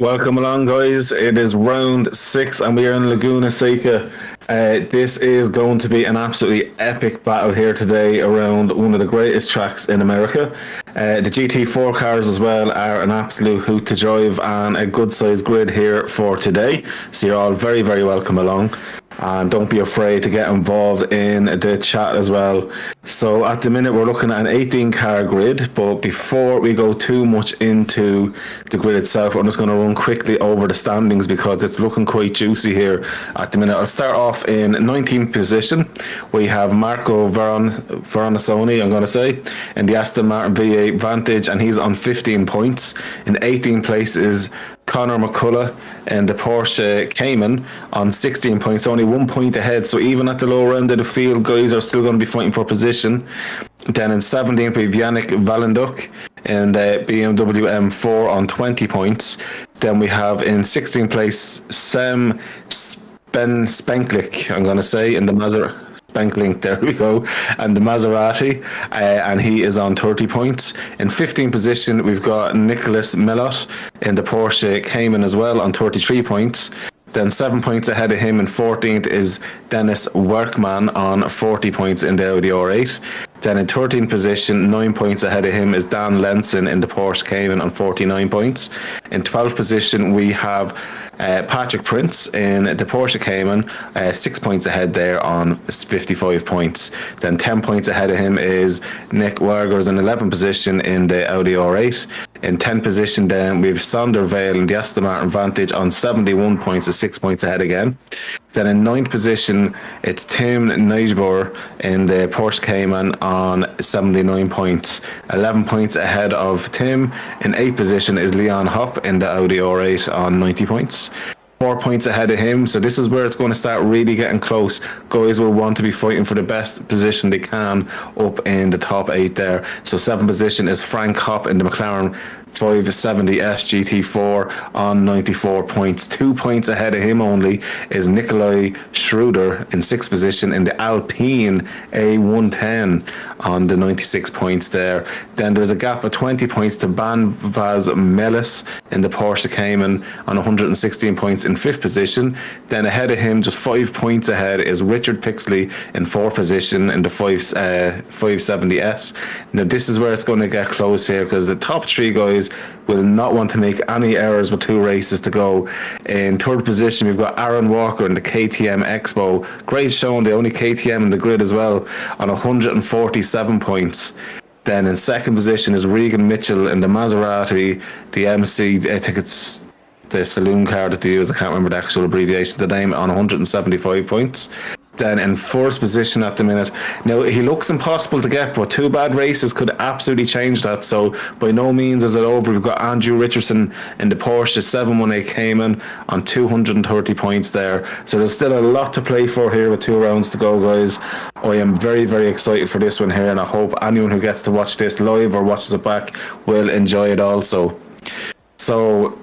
Welcome along, guys. It is round 6 and we are in Laguna Seca. This is going to be an absolutely epic battle here today around one of the greatest tracks in America. The GT4 cars as well are an absolute hoot to drive and a good sized grid here for today. So you're all very, very welcome along. And don't be afraid to get involved in the chat as well. So at the minute we're looking at an 18 car grid, but before we go too much into the grid itself, I'm just going to run quickly over the standings because it's looking quite juicy here at the minute. I'll start off in 19th position. We have Marco Veronasoni, I'm going to say, in the Aston Martin V8 Vantage, and he's on 15 points. In 18th place is Connor McCullough and the Porsche Cayman on 16 points, only 1 point ahead. So even at the lower end of the field, guys are still going to be fighting for position. Then in 17th, we have Yannick Valenduk in the BMW M4 on 20 points. Then we have in 16th place Sam Spenklik, I'm going to say, in the Maserati. Spanklink, there we go, and the Maserati, and he is on 30 points. In 15th position, we've got Nicholas Mellot in the Porsche Cayman as well on 33 points. Then 7 points ahead of him in 14th is Dennis Workman on 40 points in the Audi R8. Then in 13th position, 9 points ahead of him is Dan Lenson in the Porsche Cayman on 49 points. In 12th position, we have Patrick Prince in the Porsche Cayman, 6 points ahead there on 55 points. Then 10 points ahead of him is Nick Wargers in 11th position in the Audi R8. In 10th position then we have Sander Vale in the Aston Martin Vantage on 71 points, so 6 points ahead again. Then in 9th position it's Tim Neijboer in the Porsche Cayman on 79 points, 11 points ahead of Tim. In 8th position is Leon Hopp in the Audi R8 on 90 points. 4 points ahead of him, so this is where it's going to start really getting close. Guys will want to be fighting for the best position they can up in the top 8 there. So 7th position is Frank Hopp in the McLaren 570S GT4 on 94 points. 2 points ahead of him only is Nikolai Schroeder in 6th position in the Alpine A110 on the 96 points there. Then there's a gap of 20 points to Ban Vaz Melis in the Porsche Cayman on 116 points in 5th position. Then ahead of him, just 5 points ahead, is Richard Pixley in 4th position in the 570S. Now this is where it's going to get close here because the top 3 guys will not want to make any errors with 2 races to go. In 3rd position, we've got Aaron Walker in the KTM Expo. Great showing, the only KTM in the grid as well, on 147 points. Then in 2nd position is Regan Mitchell in the Maserati, the MC, I think it's the saloon car that they use, I can't remember the actual abbreviation of the name, on 175 points. Then in 4th position at the minute. Now, he looks impossible to get, but 2 bad races could absolutely change that. So, by no means is it over. We've got Andrew Richardson in the Porsche 718 Cayman on 230 points there. So, there's still a lot to play for here with 2 rounds to go, guys. I am very, very excited for this one here, and I hope anyone who gets to watch this live or watches it back will enjoy it also. So,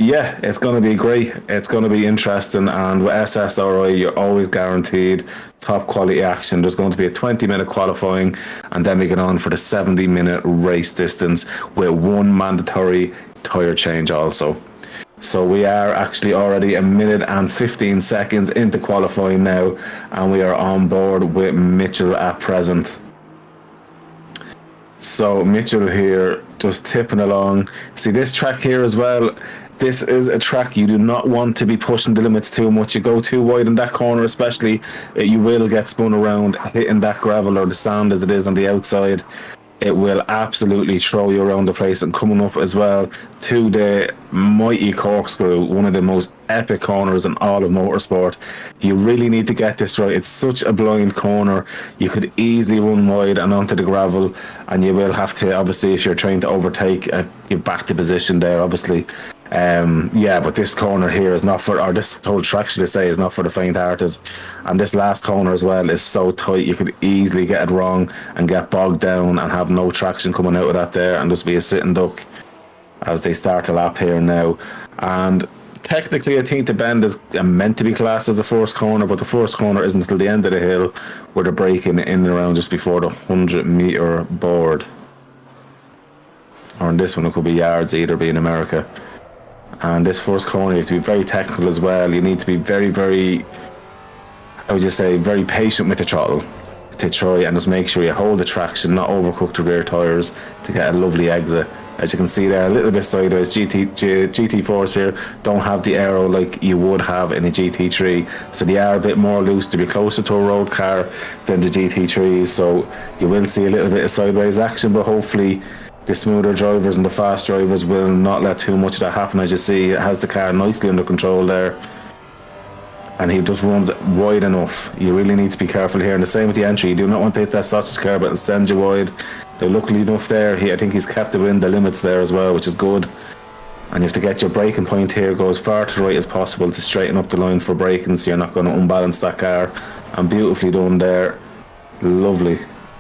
yeah, it's going to be great. It's going to be interesting. And with SSRI, you're always guaranteed top quality action. There's going to be a 20-minute qualifying, and then we get on for the 70-minute race distance with 1 mandatory tyre change also. So we are actually already 1 minute and 15 seconds into qualifying now, and we are on board with Mitchell at present. So Mitchell here just tipping along. See this track here as well. This is a track you do not want to be pushing the limits too much. You go too wide in that corner especially, you will get spun around hitting that gravel or the sand as it is on the outside. It will absolutely throw you around the place. And coming up as well to the mighty corkscrew, one of the most epic corners in all of motorsport. You really need to get this right. It's such a blind corner. You could easily run wide and onto the gravel, and you will have to, obviously, if you're trying to overtake, get back to position there, obviously. Yeah, but this corner here is not for, or this whole track, should I say, is not for the faint-hearted. And this last corner as well is so tight, you could easily get it wrong and get bogged down and have no traction coming out of that there and just be a sitting duck as they start the lap here now. And technically, I think the bend is meant to be classed as a first corner, but the first corner isn't until the end of the hill where they're braking in and around just before the 100-meter board. Or in this one, it could be yards, either be in America. And this first corner, you have to be very technical as well. You need to be very, very, I would just say, very patient with the throttle to try and just make sure you hold the traction, not overcook the rear tyres to get a lovely exit. As you can see there, a little bit sideways. GT4s here don't have the aero like you would have in a GT3, so they are a bit more loose to be closer to a road car than the GT3s, so you will see a little bit of sideways action, but hopefully the smoother drivers and the fast drivers will not let too much of that happen. As you see, it has the car nicely under control there, and he just runs wide enough. You really need to be careful here, and the same with the entry. You do not want to hit that sausage car, but it'll send you wide. They're luckily enough there. I think he's kept it within the limits there as well, which is good. And you have to get your braking point here, go as far to the right as possible to straighten up the line for braking, so you're not going to unbalance that car. And beautifully done there. Lovely.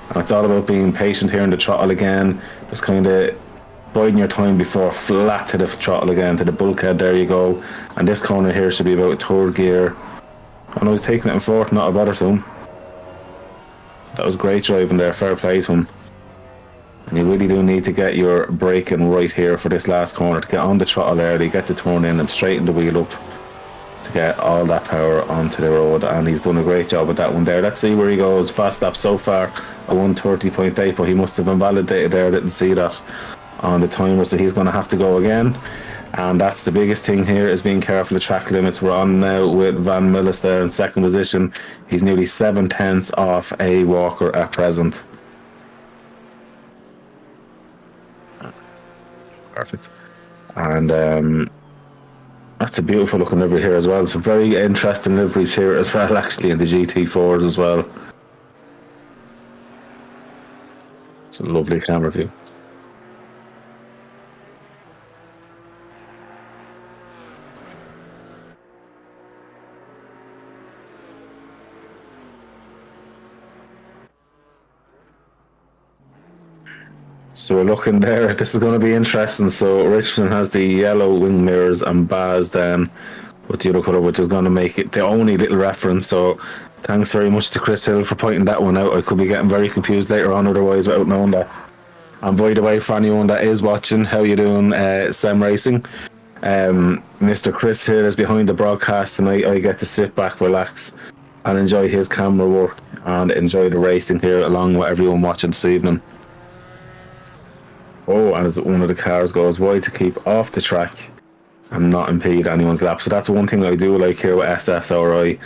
And it's all about being patient here in the throttle again. Just kind of biding your time before flat to the throttle again, to the bulkhead. There you go. And this corner here should be about third gear. And I was taking it in fourth, not a bother to him. That was great driving there, fair play to him. And you really do need to get your braking right here for this last corner, to get on the throttle early, get the turn in and straighten the wheel up to get all that power onto the road. And he's done a great job with that one there. Let's see where he goes. Fast lap so far, a 1:30.8, but he must have invalidated there. I didn't see that on the timer, so he's going to have to go again. And that's the biggest thing here, is being careful of track limits. We're on now with Van Millis there in second position. He's nearly 7/10 off A Walker at present. Perfect. And that's a beautiful looking livery here as well. Some very interesting liveries here as well, actually, in the GT4s as well. It's a lovely camera view. So we're looking there. This is going to be interesting. So Richardson has the yellow wing mirrors and Baz then with the other colour, which is going to make it the only little reference. So thanks very much to Chris Hill for pointing that one out. I could be getting very confused later on otherwise without knowing that. And by the way, for anyone that is watching, how you doing, Sim Racing? Mr. Chris Hill is behind the broadcast tonight. I get to sit back, relax and enjoy his camera work and enjoy the racing here along with everyone watching this evening. Oh, and as one of the cars goes wide to keep off the track and not impede anyone's lap. So that's one thing I do like here with SSRI.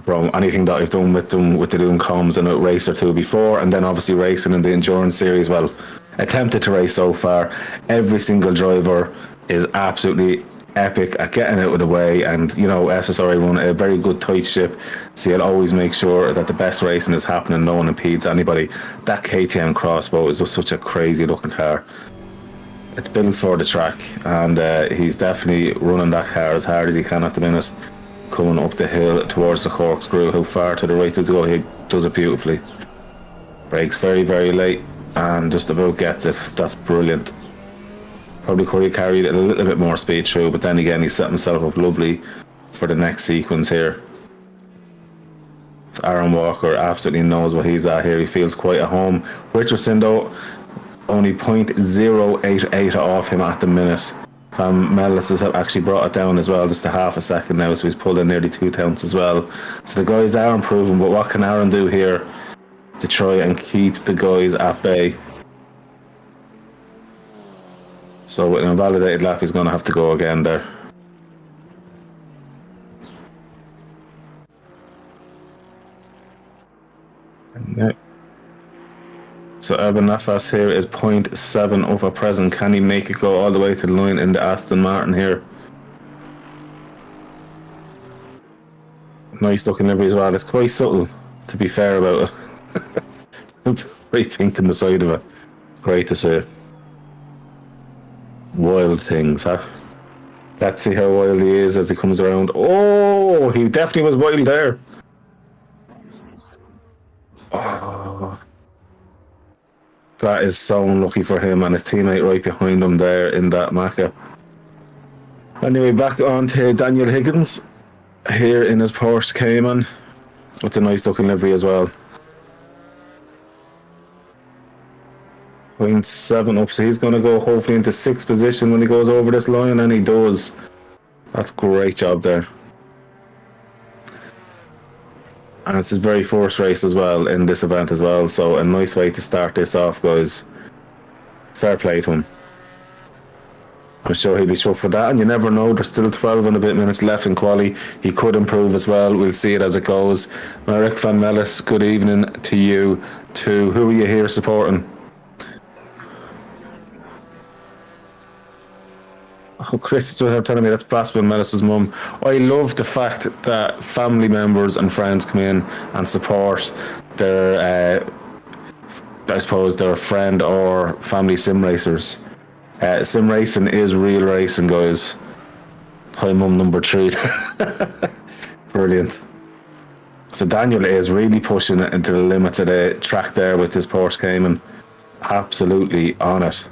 From anything that I've done with them, with the doing comms and a race or two before, and then obviously racing in the endurance series. Well, attempted to race so far. Every single driver is absolutely epic at getting out of the way, and you know, SSRI run a very good tight ship, so you'll always make sure that the best racing is happening, no one impedes anybody. That KTM Crossbow is just such a crazy looking car. It's built for the track, and he's definitely running that car as hard as he can at the minute, coming up the hill towards the corkscrew. How far to the right does he go? He does it beautifully. Brakes very, very late and just about gets it. That's brilliant. Probably could have carried a little bit more speed through, but then again, he set himself up lovely for the next sequence here. Aaron Walker absolutely knows what he's at here. He feels quite at home. Richardson, though, only 0.088 off him at the minute. Van Mellis has actually brought it down as well, just a half a second now, so he's pulled in nearly 2 tenths as well. So the guys are improving, but what can Aaron do here to try and keep the guys at bay? So with an invalidated lap, he's going to have to go again there. Yeah. So Urban Nafas here is 0.7 up at present. Can he make it go all the way to the line in the Aston Martin here? Nice looking livery as well. It's quite subtle, to be fair about it. Very pink in the side of it. Great to see. Wild things, huh? Let's see how wild he is as he comes around. Oh, he definitely was wild there. Oh, that is so unlucky for him and his teammate right behind him there in that Macca. Anyway, back on to Daniel Higgins here in his Porsche Cayman. It's a nice looking livery as well. 0.7 up, so he's going to go hopefully into 6th position when he goes over this line, and he does. That's great job there. And it's his very first race as well in this event as well, so a nice way to start this off, guys. Fair play to him. I'm sure he'll be struck for that, and you never know, there's still 12 and a bit minutes left in quali. He could improve as well. We'll see it as it goes. Marek van Mellis, good evening to you too. Who are you here supporting? Oh, Chris is just telling me that's Bas van Mellis' mum. I love the fact that family members and friends come in and support their, I suppose, their friend or family sim racers. Sim racing is real racing, guys. Hi, mum number 3. Brilliant. So Daniel is really pushing it into the limits of the track there with his Porsche Cayman. Absolutely on it.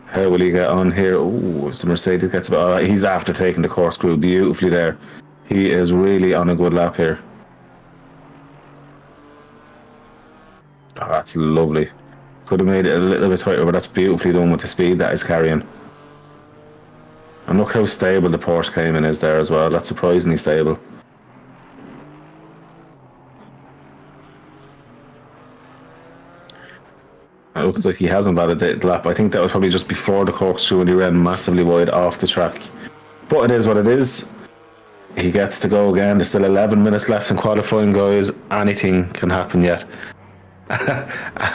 How will he get on here? Oh, the Mercedes gets about. He's after taking the corkscrew beautifully there. He is really on a good lap here. Oh, that's lovely. Could have made it a little bit tighter, but that's beautifully done with the speed that he's carrying. And look how stable the Porsche Cayman is there as well. That's surprisingly stable. It looks like he hasn't validated the lap. I think that was probably just before the corkscrew and he ran massively wide off the track. But it is what it is. He gets to go again. There's still 11 minutes left in qualifying, guys. Anything can happen yet.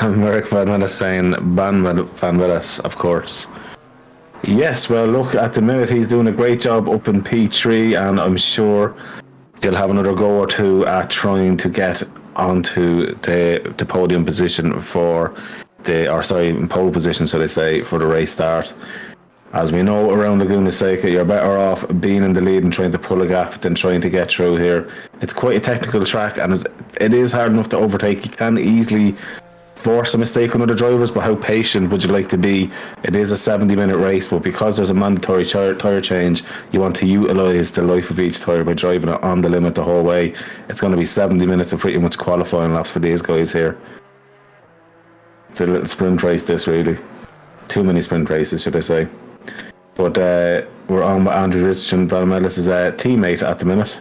Marek van Mellis saying Van Mellis, of course. Yes, well, look, at the minute he's doing a great job up in P3, and I'm sure he'll have another go or two at trying to get onto the podium position for pole position, should I say, for the race start. As we know, around Laguna Seca, you're better off being in the lead and trying to pull a gap than trying to get through here. It's quite a technical track, and it is hard enough to overtake. You can easily force a mistake on other drivers, but how patient would you like to be? It is a 70-minute race, but because there's a mandatory tyre change, you want to utilise the life of each tyre by driving it on the limit the whole way. It's going to be 70 minutes of pretty much qualifying laps for these guys here. It's a little sprint race, this, really. Too many sprint races, should I say. But we're on with Andrew Richardson, Van Mellis' teammate at the minute.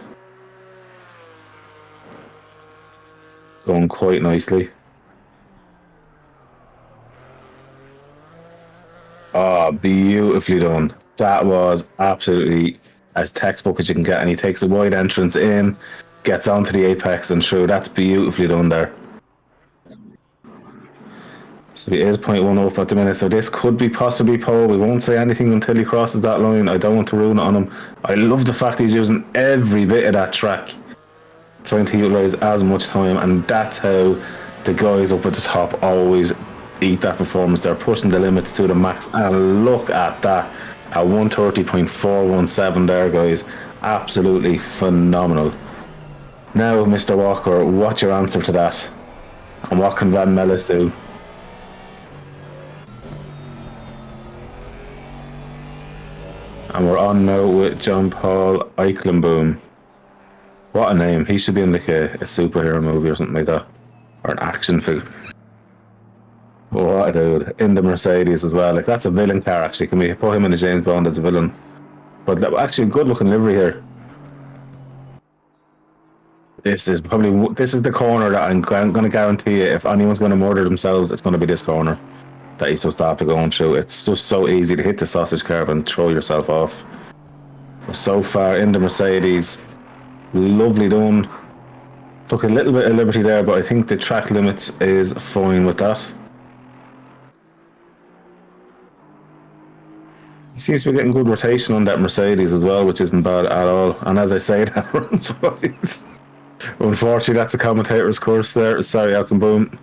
Going quite nicely. Oh, beautifully done. That was absolutely as textbook as you can get. And he takes a wide entrance in, gets onto the apex and through. That's beautifully done there. So he is 0.1 up at the minute, so this could be possibly pole. We won't say anything until he crosses that line. I don't want to ruin it on him. I love the fact he's using every bit of that track, trying to utilise as much time, and that's how the guys up at the top always eat that performance. They're pushing the limits to the max, and look at that, at 130.417 there, guys. Absolutely phenomenal. Now, Mr. Walker, what's your answer to that? And what can Van Mellis do? And we're on now with John Paul Eichenboom. What a name. He should be in like a superhero movie or something like that. Or an action figure. What a dude. In the Mercedes as well. Like, that's a villain car, actually. Can we put him in a James Bond as a villain? But actually, good looking livery here. This is the corner that I'm going to guarantee you, if anyone's going to murder themselves, it's going to be this corner that he's just after going through. It's just so easy to hit the sausage curb and throw yourself off. We're so far in the Mercedes. Lovely done. Took a little bit of liberty there, but I think the track limits is fine with that. He seems to be getting good rotation on that Mercedes as well, which isn't bad at all. And as I say, that runs wide. Unfortunately, that's a commentator's course there. Sorry, Eichenboom.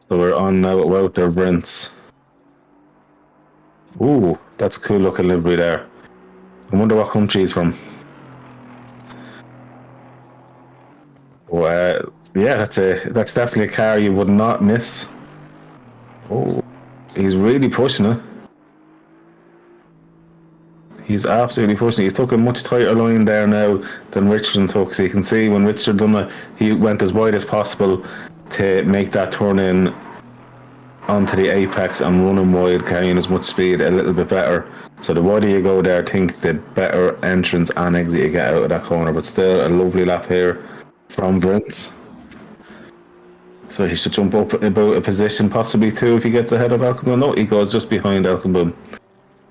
So we're on now at Wouter Brents. Ooh, that's a cool looking livery there. I wonder what country he's from. Well, yeah, that's definitely a car you would not miss. Oh, he's really pushing it. He's absolutely pushing. He's took a much tighter line there now than Richardson took. So you can see when Richard done it, he went as wide as possible to make that turn in onto the apex and running wide, carrying as much speed a little bit better. So the wider you go there, I think the better entrance and exit you get out of that corner. But still a lovely lap here from Vince. So he should jump up about a position, possibly two, if he gets ahead of Alcomboom. No, he goes just behind Alcomboom.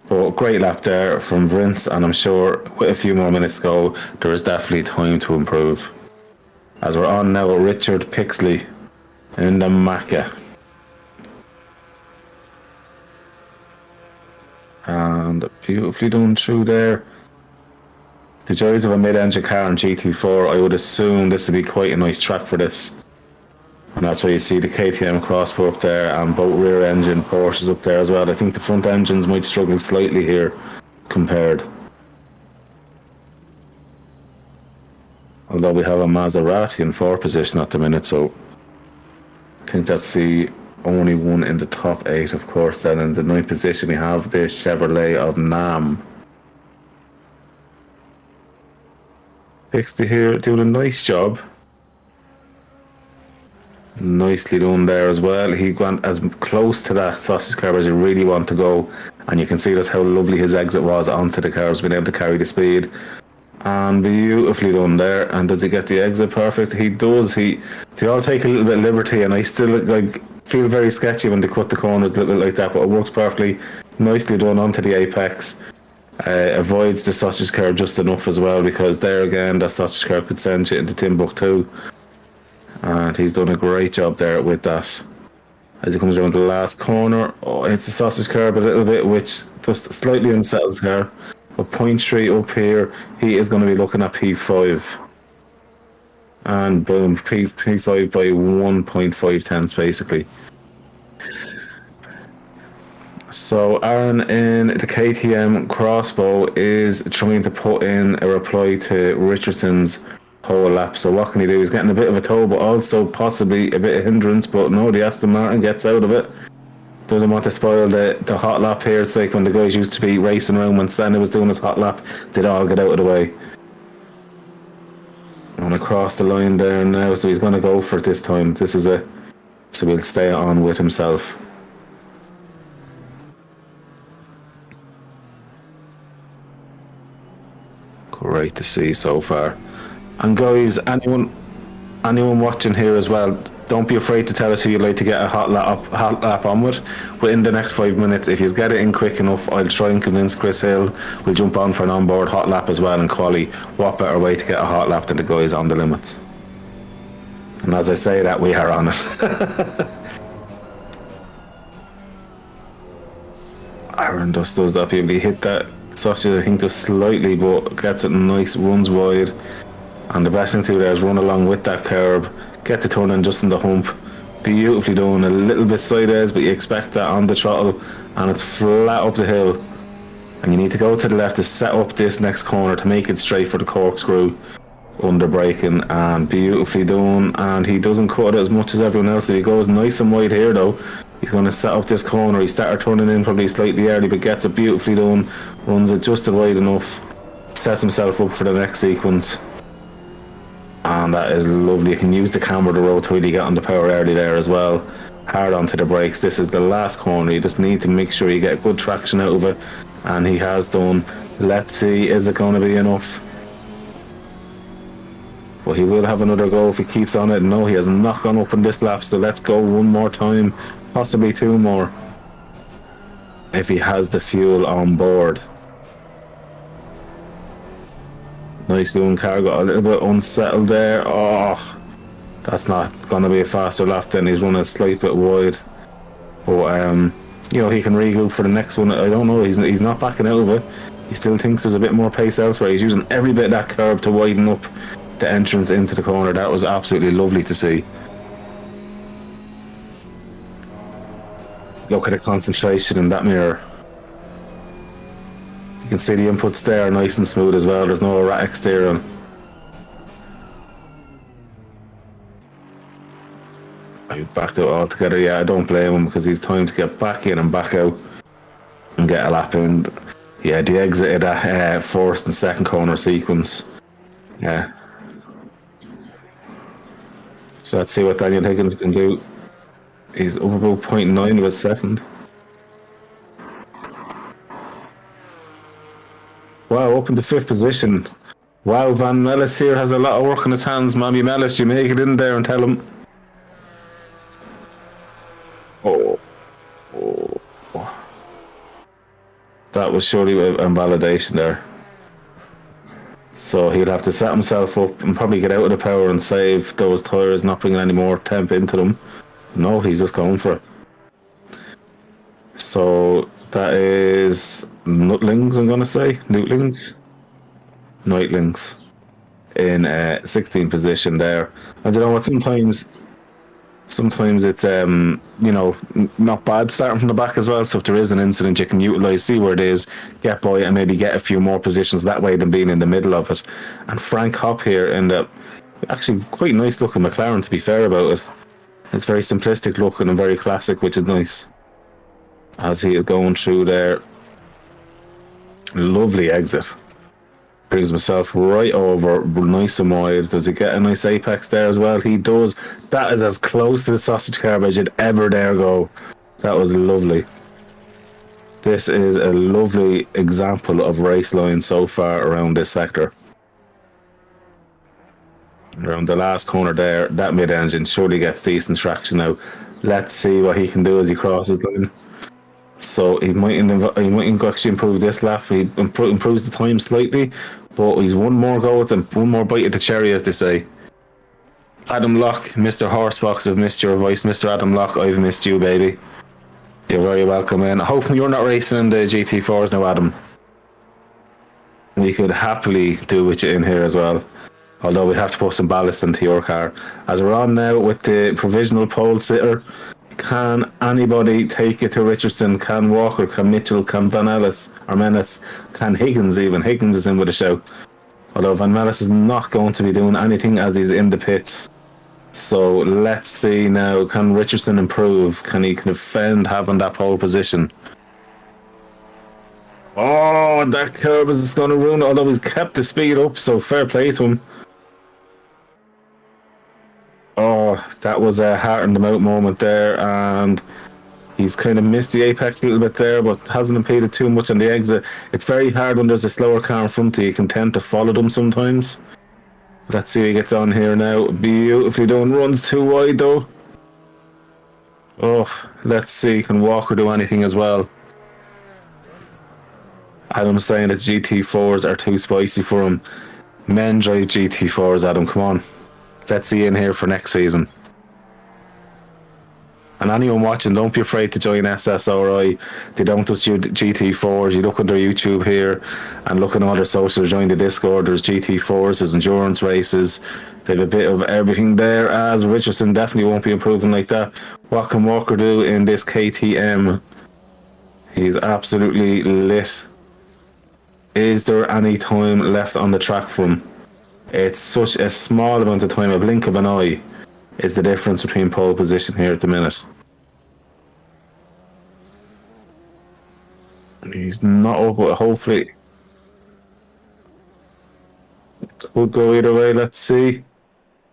But great lap there from Vince, and I'm sure with a few more minutes to go, there is definitely time to improve. As we're on now with Richard Pixley in the Macca. And beautifully done through there. The joys of a mid-engine car in GT4, I would assume this would be quite a nice track for this. And that's where you see the KTM crossbow up there and both rear engine Porsches up there as well. I think the front engines might struggle slightly here compared. Although we have a Maserati in 4th position at the minute, so I think that's the only one in the top 8, of course. Then in the 9th position we have the Chevrolet of Nam. Pixley here doing a nice job. Nicely done there as well. He went as close to that sausage curb as you really want to go, and you can see just how lovely his exit was onto the carbs, being able to carry the speed. And beautifully done there. And does he get the exit perfect? He does. They all take a little bit of liberty, and I still feel very sketchy when they cut the corners a little bit like that, but it works perfectly. Nicely done onto the apex. Avoids the sausage curb just enough as well, because there again that sausage curb could send you into Timbuktu. And he's done a great job there with that. As he comes around the last corner, it's a sausage curb a little bit, which just slightly unsettles her. But 0.3 up here, he is going to be looking at P5. And boom, P5 by 1.5 tenths basically. So Aaron in the KTM crossbow is trying to put in a reply to Richardson's whole lap. So what can he do? He's getting a bit of a tow, but also possibly a bit of hindrance. But no, the Aston Martin gets out of it. Doesn't want to spoil the hot lap here. It's like when the guys used to be racing around when Senna was doing his hot lap. They'd all get out of the way. And across the line there now, so he's going to go for it this time. So we'll stay on with himself. Great to see so far. And guys, anyone watching here as well, don't be afraid to tell us who you'd like to get a hot lap on with within the next 5 minutes. If you get it in quick enough, I'll try and convince Chris Hill. We'll jump on for an onboard hot lap as well. And quali, what better way to get a hot lap than the guys on the limits? And as I say that, we are on it. Aaron just does that. He hit that sausage, I think, just slightly, but gets it nice, runs wide. And the best thing to do there is run along with that curb, get the turn in just in the hump. Beautifully done, a little bit sideways, but you expect that on the throttle, and it's flat up the hill. And you need to go to the left to set up this next corner to make it straight for the corkscrew under braking, and beautifully done. And he doesn't cut it as much as everyone else, so he goes nice and wide here though. He's going to set up this corner. He started turning in probably slightly early, but gets it beautifully done, runs it just wide enough, sets himself up for the next sequence. And that is lovely. You can use the camera to roll to really get on the power early there as well. Hard onto the brakes. This is the last corner. You just need to make sure you get good traction out of it, and he has done. Let's see, is it going to be enough? But he will have another go if he keeps on it. No, he has not gone up in this lap, so let's go one more time, possibly two more, if he has the fuel on board. Nice doing car, got a little bit unsettled there. Oh, that's not going to be a faster lap then. He's running a slight bit wide. But, he can regroup for the next one. I don't know, he's not backing out of it. He still thinks there's a bit more pace elsewhere. He's using every bit of that curb to widen up the entrance into the corner. That was absolutely lovely to see. Look at the concentration in that mirror. You can see the inputs there, nice and smooth as well. There's no erratic steering. I backed out altogether. Yeah, I don't blame him, because he's time to get back in and back out and get a lap in. Yeah, they exited that first and second corner sequence. Yeah. So let's see what Daniel Higgins can do. He's up about 0.9 of a second. Wow, up into fifth position. Wow, Van Mellis here has a lot of work on his hands. Mammy Mellis, you make it in there and tell him. Oh. That was surely a invalidation there. So he'll have to set himself up and probably get out of the power and save those tyres, not bringing any more temp into them. No, he's just going for it. So that is Nutlings, I'm going to say. Nutlings? Nightlings. In 16th position there. I don't know what, sometimes it's not bad starting from the back as well. So if there is an incident, you can utilise, see where it is, get by, and maybe get a few more positions that way than being in the middle of it. And Frank Hopp here in the actually quite nice looking McLaren, to be fair about it. It's very simplistic looking and very classic, which is nice. As he is going through there, lovely exit. Brings himself right over, nice and wide. Does he get a nice apex there as well? He does. That is as close to the sausage carb as you'd ever dare go. That was lovely. This is a lovely example of race line so far around this sector. Around the last corner there, that mid-engine surely gets decent traction now. Let's see what he can do as he crosses the line. So he might actually improve this lap. He improves the time slightly, but he's one more go with him, one more bite at the cherry, as they say. Adam Locke, Mr. Horsebox, I've missed your voice. Mr. Adam Locke, I've missed you, baby. You're very welcome in. I hope you're not racing in the GT4s now, Adam. We could happily do with you in here as well. Although we'd have to put some ballast into your car. As we're on now with the provisional pole sitter, can anybody take it to Richardson? Can Walker? Can Mitchell? Can Van Ellis? Or Menace? Can Higgins even? Higgins is in with a shout. Although Van Mellis is not going to be doing anything as he's in the pits. So let's see now. Can Richardson improve? Can he defend having that pole position? Oh, that curve is going to ruin it. Although he's kept the speed up, so fair play to him. Oh, that was a heart in the mouth moment there, and he's kind of missed the apex a little bit there, but hasn't impeded too much on the exit. It's very hard when there's a slower car in front of you. You can tend to follow them sometimes. Let's see what he gets on here now. Beautifully done. Runs too wide though. Oh, let's see. Can Walker do anything as well? Adam's saying that GT4s are too spicy for him. Men drive GT4s, Adam. Come on. Let's see in here for next season. And anyone watching, don't be afraid to join SSRI. They don't just do GT4s. You look on their YouTube here and look on all their socials, join the Discord. There's GT4s, there's endurance races. They have a bit of everything there, as Richardson definitely won't be improving like that. What can Walker do in this KTM? He's absolutely lit. Is there any time left on the track for him? It's such a small amount of time, a blink of an eye is the difference between pole position here at the minute. He's not up, but hopefully could go either way. Let's see.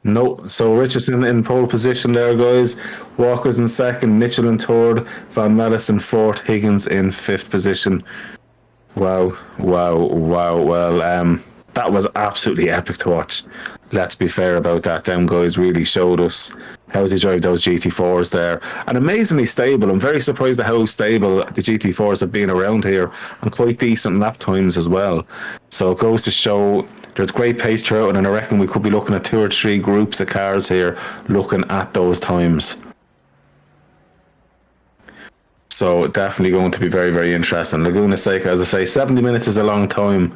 No, so Richardson in pole position there, guys. Walker's in second, Mitchell in third, Van Mellis in fourth, Higgins in fifth position. Wow. Well, that was absolutely epic to watch. Let's be fair about that. Them guys really showed us how to drive those GT4s there. And amazingly stable. I'm very surprised at how stable the GT4s have been around here, and quite decent lap times as well. So it goes to show there's great pace throughout, and I reckon we could be looking at 2 or 3 groups of cars here looking at those times. So definitely going to be very, very interesting. Laguna Seca, as I say, 70 minutes is a long time,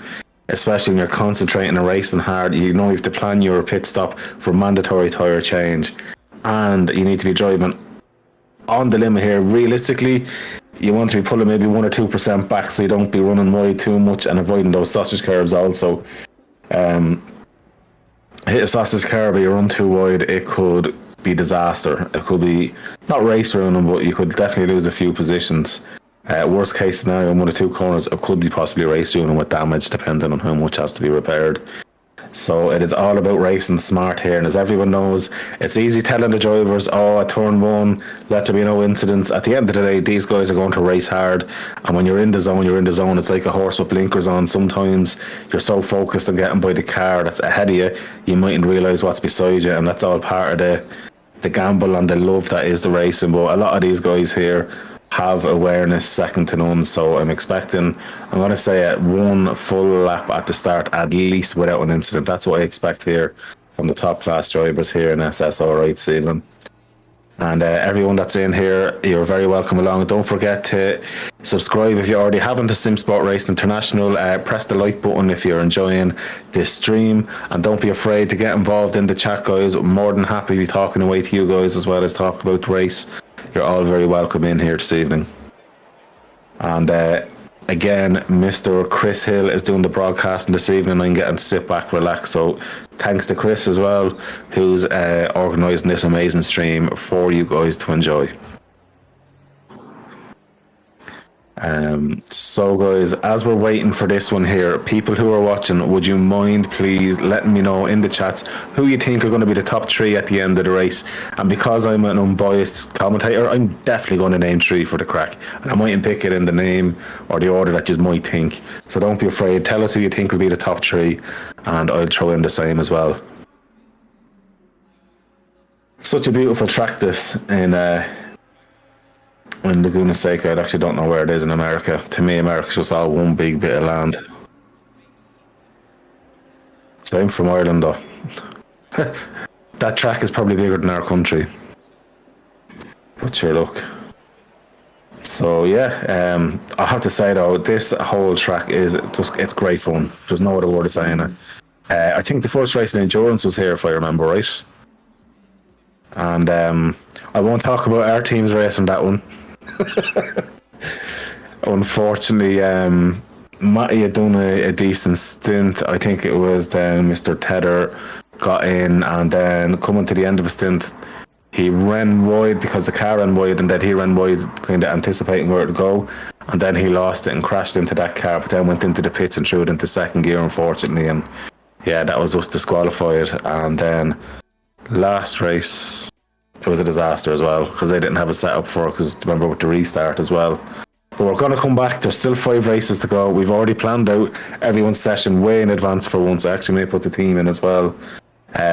especially when you're concentrating and racing hard. You know you have to plan your pit stop for mandatory tyre change, and you need to be driving on the limit here. Realistically, you want to be pulling maybe 1 or 2% back so you don't be running wide too much and avoiding those sausage curves also. Hit a sausage curve, but you run too wide, it could be disaster. It could be not race ruining, but you could definitely lose a few positions. Worst case scenario, in one or two corners, it could be possibly a race unit with damage, depending on how much has to be repaired. So it is all about racing smart here, and as everyone knows, it's easy telling the drivers, at turn one, let there be no incidents. At the end of the day, these guys are going to race hard, and when you're in the zone, you're in the zone. It's like a horse with blinkers on. Sometimes you're so focused on getting by the car that's ahead of you, you mightn't realise what's beside you, and that's all part of the gamble and the love that is the racing. But a lot of these guys here have awareness second to none, so I'm going to say at one full lap at the start at least without an incident. That's what I expect here from the top class drivers here in SSRI this evening. And everyone that's in here, you're very welcome along. Don't forget to subscribe if you already haven't to Simsport Racing International. Press the like button if you're enjoying this stream, and don't be afraid to get involved in the chat, guys. I'm more than happy to be talking away to you guys as well as talk about the race. You're all very welcome in here this evening. And again, Mr. Chris Hill is doing the broadcasting this evening. I'm getting to sit back, relax. So thanks to Chris as well, who's organising this amazing stream for you guys to enjoy. So guys, as we're waiting for this one here, people who are watching, would you mind please letting me know in the chats who you think are going to be the top three at the end of the race? And because I'm an unbiased commentator, I'm definitely going to name three for the crack, and I mightn't pick it in the name or the order that you might think. So don't be afraid, tell us who you think will be the top three, and I'll throw in the same as well. Such a beautiful track this in Laguna Seca. I actually don't know where it is in America. To me, America's just all one big bit of land. So I'm from Ireland though. That track is probably bigger than our country. But sure, look. So yeah, I have to say though, this whole track it's great fun. There's no other word of saying it. I think the first race in endurance was here, if I remember right. And I won't talk about our team's race on that one. Unfortunately, Matty had done a decent stint. I think it was then Mr. Tedder got in, and then coming to the end of a stint, he ran wide because the car ran wide, and then he ran wide kind of anticipating where to go, and then he lost it and crashed into that car, but then went into the pits and threw it into second gear, unfortunately, and yeah, that was us disqualified. And then last race, it was a disaster as well because they didn't have a setup for it, because remember with the restart as well. But we're going to come back. There's still 5 races to go. We've already planned out everyone's session way in advance for once. I actually may put the team in as well.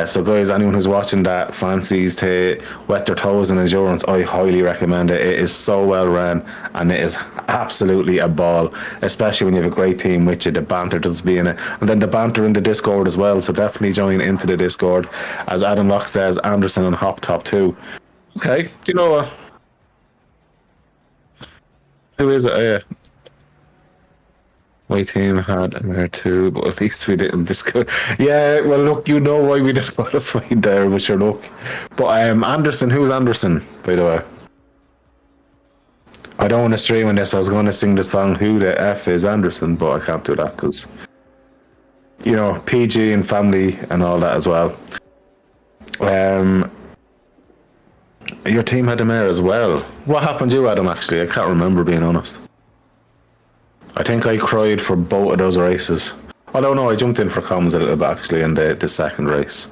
So guys, anyone who's watching that fancies to wet their toes in endurance, I highly recommend it. It is so well run, and it is absolutely a ball, especially when you have a great team with you. The banter does be in it, and then the banter in the Discord as well, so definitely join into the Discord. As Adam Locke says, Anderson and Hop top 2. Okay, do you know what? Who is it? Oh, yeah. My team had there too, but at least we didn't discuss. Yeah, well, look, you know why we disqualified there, but sure, look. But Anderson, who's Anderson, by the way? I don't want to stream on this. I was going to sing the song "Who the F is Anderson," but I can't do that because, you know, PG and family and all that as well. Your team had him there as well. What happened to you, Adam? Actually, I can't remember, being honest. I think I cried for both of those races. Although no, I jumped in for comms a little bit actually in the second race,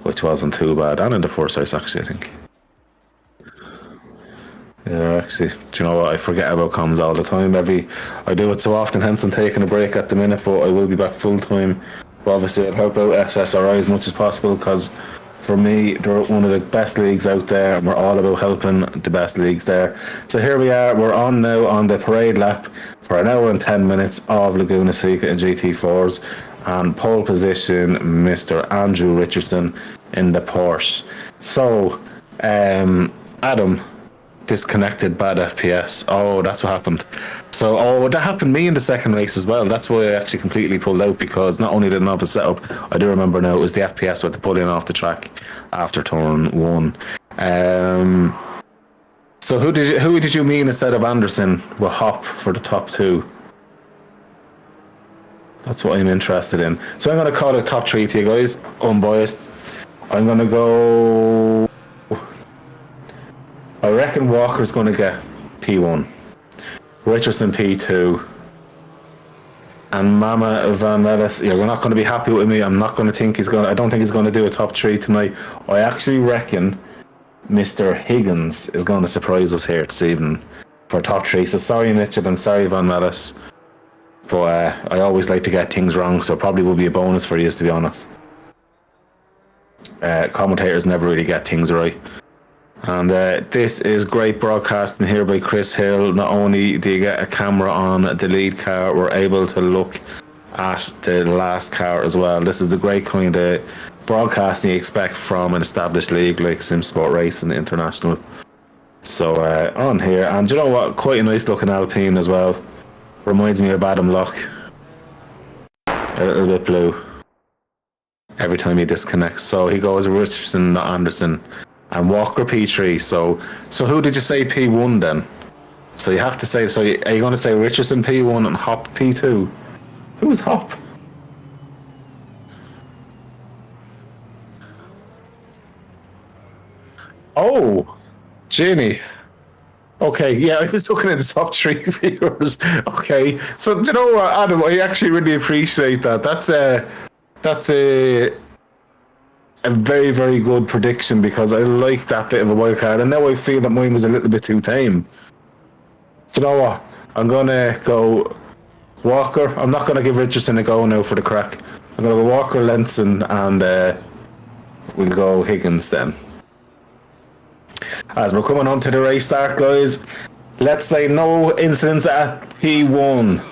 which wasn't too bad, and in the first race actually, I think. Yeah, actually, do you know what? I forget about comms all the time. I do it so often, hence I'm taking a break at the minute, but I will be back full time. But obviously, I'll help out SSRI as much as possible, because for me, they're one of the best leagues out there, and we're all about helping the best leagues there. So here we are, we're on now on the parade lap for an hour and 10 minutes of Laguna Seca and GT4s, and pole position, Mr. Andrew Richardson in the Porsche. So, Adam disconnected, bad FPS. Oh, that's what happened. So, that happened to me in the second race as well. That's why I actually completely pulled out, because not only did I not have a setup, I do remember now it was the FPS with the pull in off the track after turn 1. So who did you mean instead of Anderson with Hop for the top 2? That's what I'm interested in. So I'm going to call it top 3 to you guys, unbiased. I'm going to go... I reckon Walker's going to get P1. Richardson P2. And Mama Van Mellis, you're not going to be happy with me. I'm not going to think he's going to, I don't think he's going to do a top 3 tonight. I actually reckon Mr. Higgins is going to surprise us here this evening for top 3. So sorry, Mitchell, and sorry, Van Mellis. But I always like to get things wrong, so it probably will be a bonus for you, to be honest. Commentators never really get things right. And this is great broadcasting here by Chris Hill. Not only do you get a camera on the lead car, we're able to look at the last car as well. This is the great kind of broadcasting you expect from an established league like Simsport Racing International. So on here, and you know what? Quite a nice looking Alpine as well. Reminds me of Adam Locke. A little bit blue every time he disconnects. So he goes Richardson, not Anderson. And Walker P3. So who did you say P1 then? So you have to say, so are you going to say Richardson P1 and Hop P2? Who's Hop? Oh, Ginny. Okay, yeah, I was looking at the top 3 viewers. Okay, so do you know what, Adam? I actually really appreciate that. That's a very, very good prediction, because I like that bit of a wild card, and now I feel that mine was a little bit too tame. Do you know what? I'm gonna go Walker. I'm not gonna give Richardson a go now for the crack. I'm gonna go Walker, Lenson, and we'll go Higgins then. As we're coming on to the race start, guys, let's say no incidents at P1.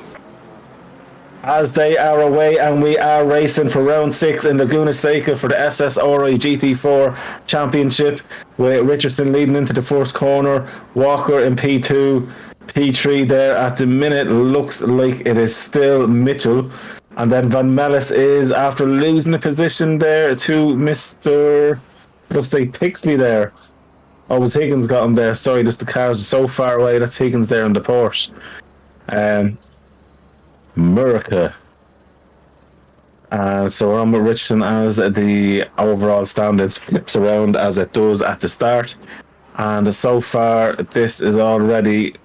As they are away, and we are racing for round 6 in Laguna Seca for the SSRI GT4 Championship, with Richardson leading into the first corner, Walker in P2, P3 there at the minute. Looks like it is still Mitchell, and then Van Mellis is, after losing the position there to Mr. looks like Pixley there. Oh, was Higgins got him there? Sorry, just the cars are so far away. That's Higgins there in the Porsche. Murica. So we're on with Richardson as the overall standings flips around as it does at the start. And so far, this is already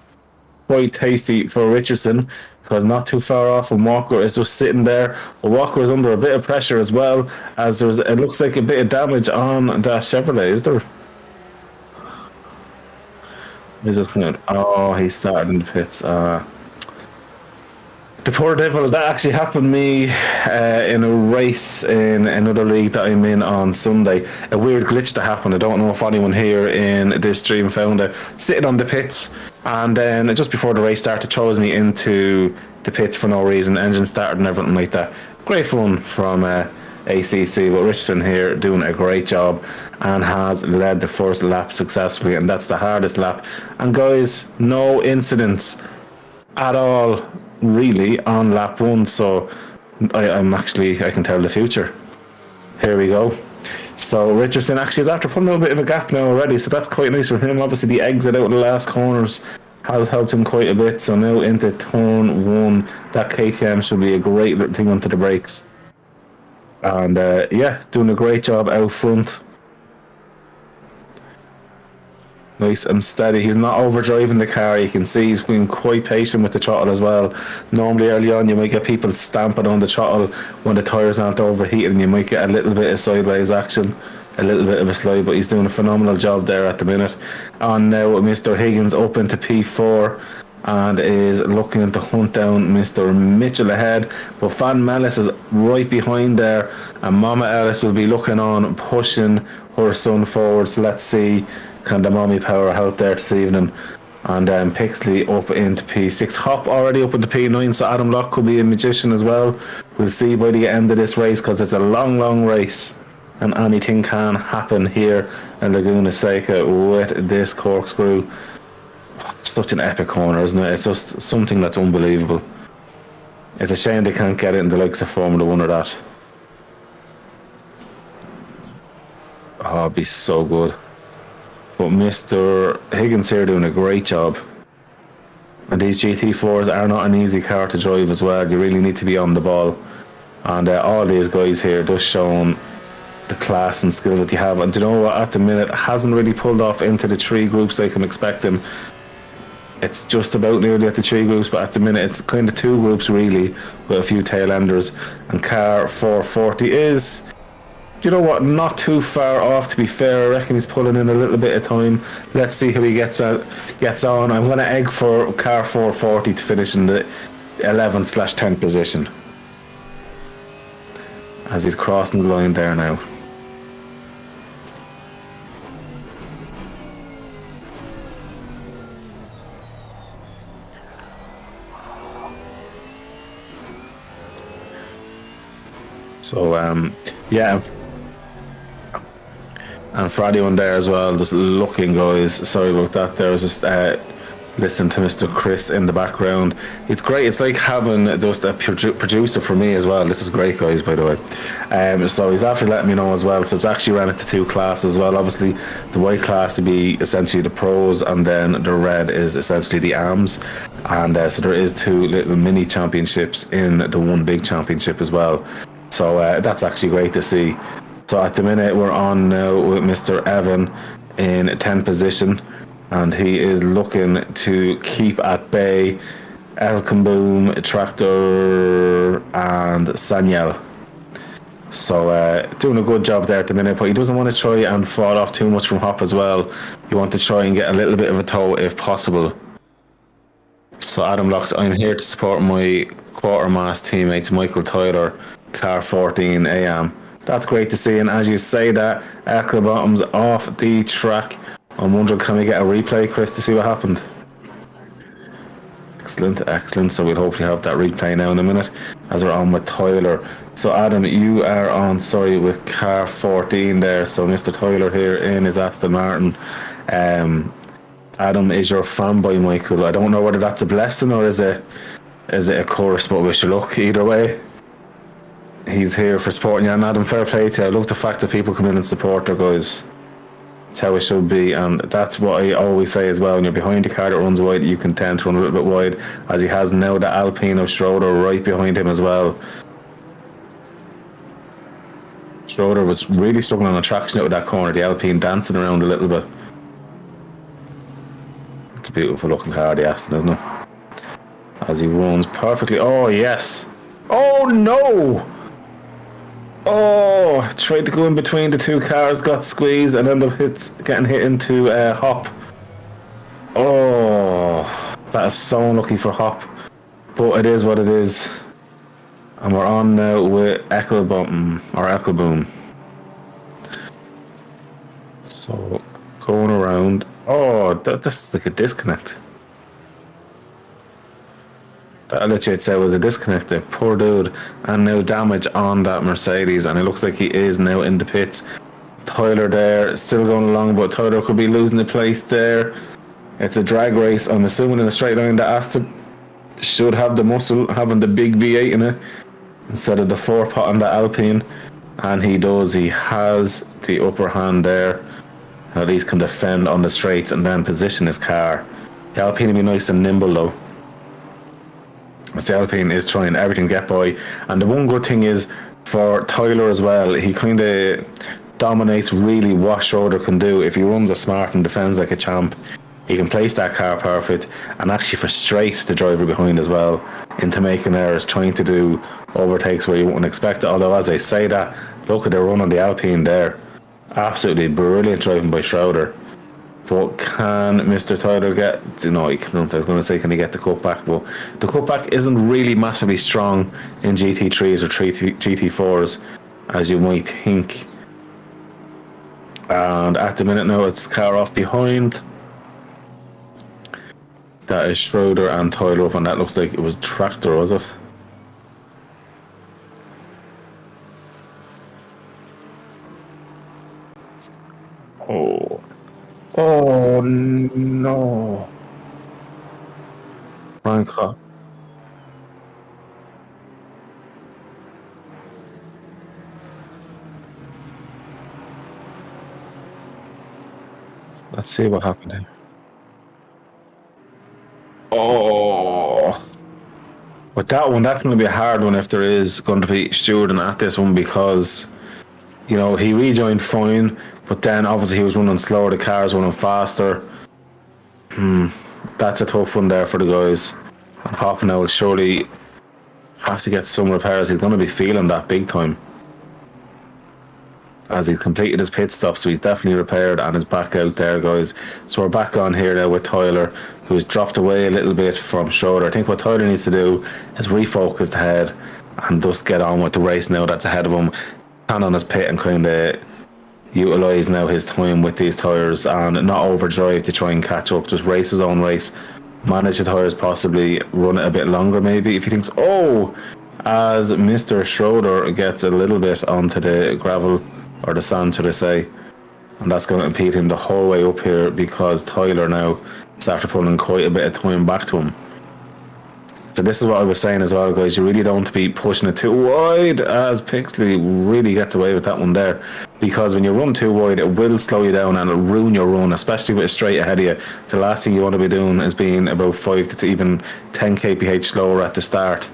quite tasty for Richardson, because not too far off, and Walker is just sitting there. But Walker is under a bit of pressure as well, as there's, it looks like a bit of damage on that Chevrolet, is there? He's just going, oh, he's starting the pits. The poor devil. That actually happened to me in a race in another league that I'm in on Sunday. A weird glitch that happened. I don't know if anyone here in this stream found it. Sitting on the pits, and then just before the race started, throws me into the pits for no reason. Engine started and everything like that. Great fun from ACC, but Richardson here doing a great job and has led the first lap successfully, and that's the hardest lap. And guys, no incidents at all really on lap 1, so I can tell the future. Here we go. So Richardson actually is after putting a bit of a gap now already, so that's quite nice for him. Obviously the exit out of the last corners has helped him quite a bit, so now into turn 1, that KTM should be a great little thing onto the brakes. And yeah, doing a great job out front. Nice and steady. He's not overdriving the car. You can see he's been quite patient with the throttle as well. Normally early on you might get people stamping on the throttle when the tyres aren't overheated, and you might get a little bit of sideways action, a little bit of a slide, but he's doing a phenomenal job there at the minute. And now Mr. Higgins up into P4 and is looking to hunt down Mr. Mitchell ahead, but Van Mellis is right behind there, and Mama Ellis will be looking on, pushing her son forwards. Let's see, can the mommy power help there this evening? And Pixley up into P6. Hop already up into P9, so Adam Locke could be a magician as well. We'll see by the end of this race, because it's a long race, and anything can happen here in Laguna Seca with this corkscrew. Such an epic corner, isn't it? It's just something that's unbelievable. It's a shame they can't get it in the likes of Formula 1 or that. Oh, it'd be so good. But Mr. Higgins here doing a great job. And these GT4s are not an easy car to drive as well. You really need to be on the ball. And all these guys here just showing the class and skill that they have. And you know what, at the minute, hasn't really pulled off into the 3 groups like I'm expecting. It's just about nearly at the 3 groups, but at the minute it's kind of 2 groups really, with a few tail enders. And car 440 is, you know what, not too far off, to be fair. I reckon he's pulling in a little bit of time. Let's see how he gets on. I'm going to egg for car 440 to finish in the 11/10th position, as he's crossing the line there now. So, yeah. And for anyone there as well, just looking, guys, sorry about that. There was just listening to Mr. Chris in the background. It's great. It's like having just a producer for me as well. This is great, guys, by the way. So he's after letting me know as well. So it's actually ran into 2 classes as well. Obviously, the white class would be essentially the pros, and then the red is essentially the AMs. And so there is 2 little mini championships in the one big championship as well. So that's actually great to see. So at the minute we're on now with Mr. Evan in 10th position, and he is looking to keep at bay El Kamboom, Tractor and Sanyel. So doing a good job there at the minute, but he doesn't want to try and fall off too much from Hop as well. You want to try and get a little bit of a toe if possible. So Adam Locks, I'm here to support my quartermass teammates Michael Tyler, car 14 AM. That's great to see, and as you say that, Ecclebottom's off the track. I'm wondering, can we get a replay, Chris, to see what happened? Excellent. So we'll hopefully have that replay now in a minute, as we're on with Tyler. So Adam, you are on, with car 14 there. So Mr. Tyler here in his Aston Martin. Adam is your fanboy, Michael. I don't know whether that's a blessing or is it a curse, but wish you luck either way. He's here for supporting you, and Adam, fair play to you. I love the fact that people come in and support their guys. It's how it should be, and that's what I always say as well. When you're behind a car that runs wide, you can tend to run a little bit wide, as he has now the Alpine of Schroeder right behind him as well. Schroeder was really struggling on the traction out of that corner, the Alpine dancing around a little bit. It's a beautiful looking car, the Aston, isn't it? As he runs perfectly. Oh yes! Oh no! Oh, tried to go in between the 2 cars, got squeezed, and ended up getting hit into Hop. Oh, that is so unlucky for Hop, but it is what it is. And we're on now with Eccleboom. So going around. Oh, that's like a disconnect. I literally say it was a disconnect there. Poor dude. And now damage on that Mercedes, and it looks like he is now in the pits. Tyler there, still going along, but Tyler could be losing the place there. It's a drag race. I'm assuming in a straight line that Aston should have the muscle, having the big V8 in it, instead of the 4-pot on the Alpine. And he does. He has the upper hand there. At least can defend on the straights and then position his car. The Alpine will be nice and nimble though. The Alpine is trying everything to get by, and the one good thing is for Tyler as well, he kind of dominates really what Schroeder can do. If he runs a smart and defends like a champ, he can place that car perfect and actually frustrate the driver behind as well into making errors, trying to do overtakes where you wouldn't expect it. Although as I say that, look at the run on the Alpine there, absolutely brilliant driving by Schroeder. But can Mr. Tyler get, I was going to say, can he get the cutback? But the cutback isn't really massively strong in GT3s or GT4s, as you might think. And at the minute now, it's car off behind. That is Schroeder and Tyler up, and that looks like it was Tractor, was it? Oh no. Ryan Clark. Let's see what happened here. Oh. But that one, that's going to be a hard one if there is going to be stewarding at this one, because he rejoined fine, but then obviously he was running slower, the car's running faster. that's a tough one there for the guys. And Poppino will surely have to get some repairs. He's going to be feeling that big time, as he's completed his pit stop, so he's definitely repaired and is back out there, guys. So we're back on here now with Tyler, who's dropped away a little bit from Schroeder. I think what Tyler needs to do is refocus the head and just get on with the race now that's ahead of him. Hand on his pit and kind of utilise now his time with these tyres and not overdrive to try and catch up. Just race his own race, manage the tyres, possibly run it a bit longer maybe if he thinks, oh, as Mr. Schroeder gets a little bit onto the gravel or the sand, should I say, and that's going to impede him the whole way up here, because Tyler now is after pulling quite a bit of time back to him. So this is what I was saying as well, guys. You really don't want to be pushing it too wide, as Pixley really gets away with that one there, because when you run too wide, it will slow you down and it'll ruin your run, especially with a straight ahead of you. The last thing you want to be doing is being about 5 to even 10 kph slower at the start,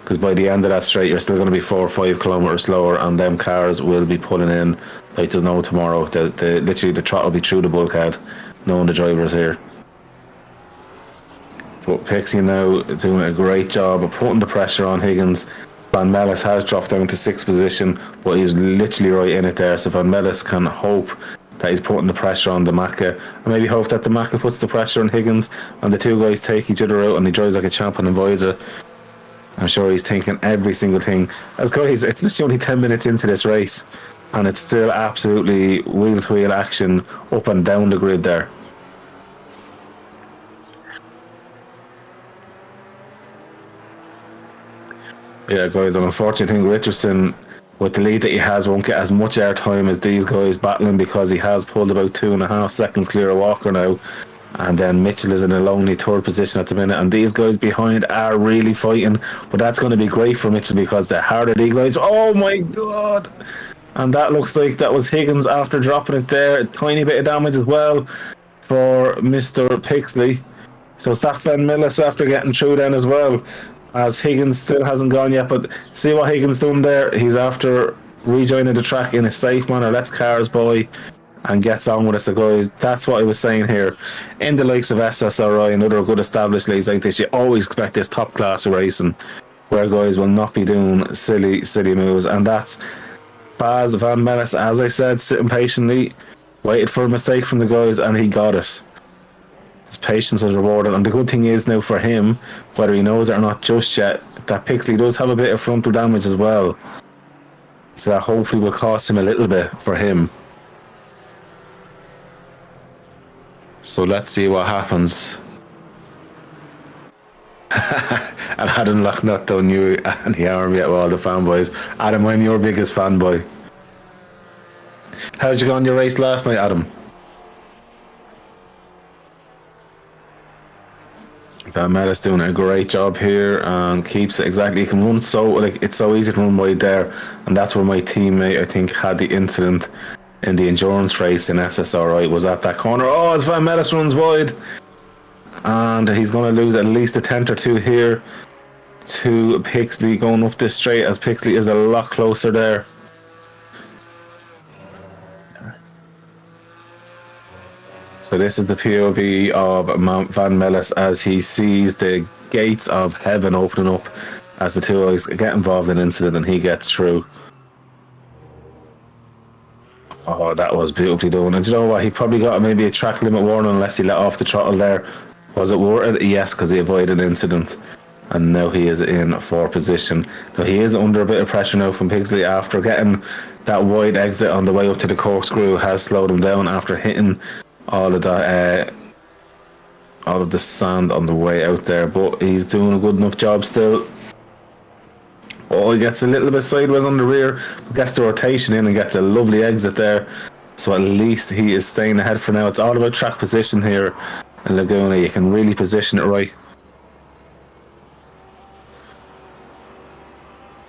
because by the end of that straight, you're still going to be 4 or 5 kilometers slower, and them cars will be pulling in like there's no tomorrow. Literally the trot will be through the bulkhead, knowing the drivers here. But Pixie now doing a great job of putting the pressure on Higgins. Van Mellis has dropped down to 6th position, but he's literally right in it there. So Van Mellis can hope that he's putting the pressure on the Macca, and maybe hope that the Macca puts the pressure on Higgins, and the two guys take each other out, and he drives like a champ on Visor. I'm sure he's thinking every single thing. As guys, it's literally only 10 minutes into this race, and it's still absolutely wheel-to-wheel action up and down the grid there. Yeah, guys, and unfortunately, I think Richardson, with the lead that he has, won't get as much airtime as these guys battling, because he has pulled about 2.5 seconds clear of Walker now. And then Mitchell is in a lonely 3rd position at the minute, and these guys behind are really fighting. But that's going to be great for Mitchell, because the harder these guys... Oh my god! And that looks like that was Higgins after dropping it there. A tiny bit of damage as well for Mr. Pixley. So it's that Van Millis after getting through then as well, as Higgins still hasn't gone yet. But see what Higgins done there? He's after rejoining the track in a safe manner, lets cars by and gets on with us. So guys, that's what I was saying here. In the likes of SSRI and other good established leagues like this, you always expect this top class of racing, where guys will not be doing silly moves. And that's Baz Van Mellis, as I said, sitting patiently, waited for a mistake from the guys, and he got it. His patience was rewarded, and the good thing is now for him, whether he knows it or not just yet, that Pixley does have a bit of frontal damage as well, so that hopefully will cost him a little bit for him. So let's see what happens. And Adam Locknut don't knew any harm yet with all the fanboys. Adam, I'm your biggest fanboy. How'd you go on your race last night, Adam? Van Mellis doing a great job here and keeps it exactly. He can run so, like, it's so easy to run wide there, and that's where my teammate, I think, had the incident in the endurance race in SSRI, was at that corner. Oh, as Van Mellis runs wide, and he's going to lose at least a tenth or two here to Pixley going up this straight, as Pixley is a lot closer there. So this is the POV of Mount Van Mellis as he sees the gates of heaven opening up as the two guys get involved in an incident and he gets through. Oh, that was beautifully done. And do you know what? He probably got maybe a track limit warning unless he let off the throttle there. Was it worth it? Yes, because he avoided an incident. And now he is in 4th position. Now he is under a bit of pressure now from Pixley after getting that wide exit on the way up to the corkscrew. Has slowed him down after hitting all of the sand on the way out there. But he's doing a good enough job still. Oh, he gets a little bit sideways on the rear, but gets the rotation in and gets a lovely exit there. So at least he is staying ahead for now. It's all about track position here in Laguna. You can really position it right.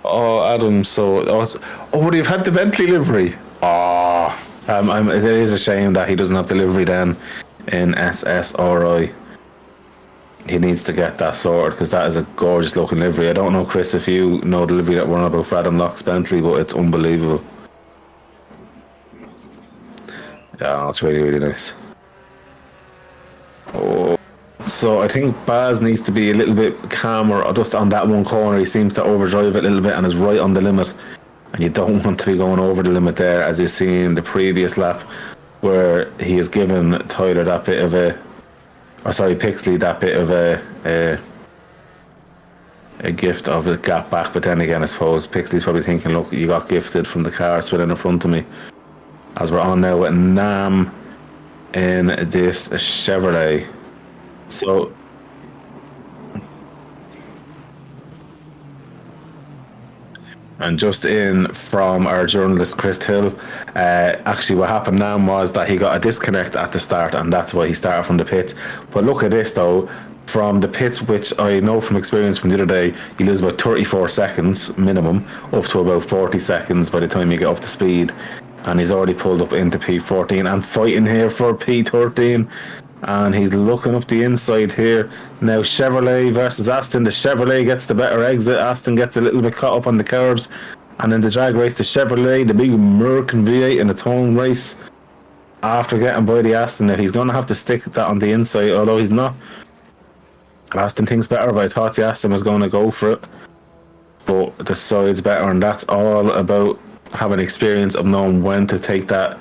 Oh, Adam, would he have had the Bentley livery? Oh, it is a shame that he doesn't have the livery then in SSRI. He needs to get that sorted, because that is a gorgeous looking livery. I don't know, Chris, if you know the livery that we're on about for Adam Locke's Bentley, but it's unbelievable. Yeah, no, it's really, really nice. Oh, So I think Baz needs to be a little bit calmer just on that one corner. He seems to overdrive it a little bit and is right on the limit. And you don't want to be going over the limit there, as you see in the previous lap, where he has given Tyler that bit of a, or sorry, Pixley that bit of a gift of a gap back. But then again, I suppose Pixley's probably thinking, look, you got gifted from the car spinning in front of me. As we're on now with Nam in this Chevrolet. So and just in from our journalist Chris Hill, actually what happened now was that he got a disconnect at the start, and that's why he started from the pits. But look at this though, from the pits, which I know from experience from the other day, you lose about 34 seconds minimum, up to about 40 seconds by the time you get up to speed. And he's already pulled up into P14 and fighting here for P13. And he's looking up the inside here. Now Chevrolet versus Aston. The Chevrolet gets the better exit. Aston gets a little bit caught up on the curbs. And in the drag race, the Chevrolet, the big American V8 in its own race, after getting by the Aston. Now he's going to have to stick that on the inside, although he's not. Aston thinks better, but I thought the Aston was going to go for it. But the side's better, and that's all about having experience of knowing when to take that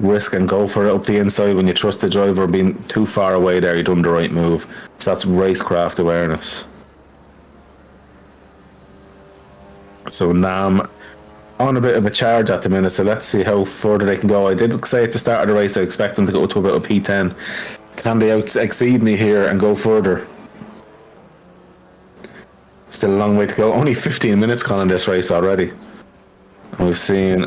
risk and go for it up the inside. When you trust the driver being too far away there, you've done the right move. So that's racecraft awareness. So Nam on a bit of a charge at the minute, so let's see how further they can go. I did say at the start of the race I expect them to go to about a P10. Can they exceed me here and go further? Still a long way to go. Only 15 minutes gone in this race already. And we've seen,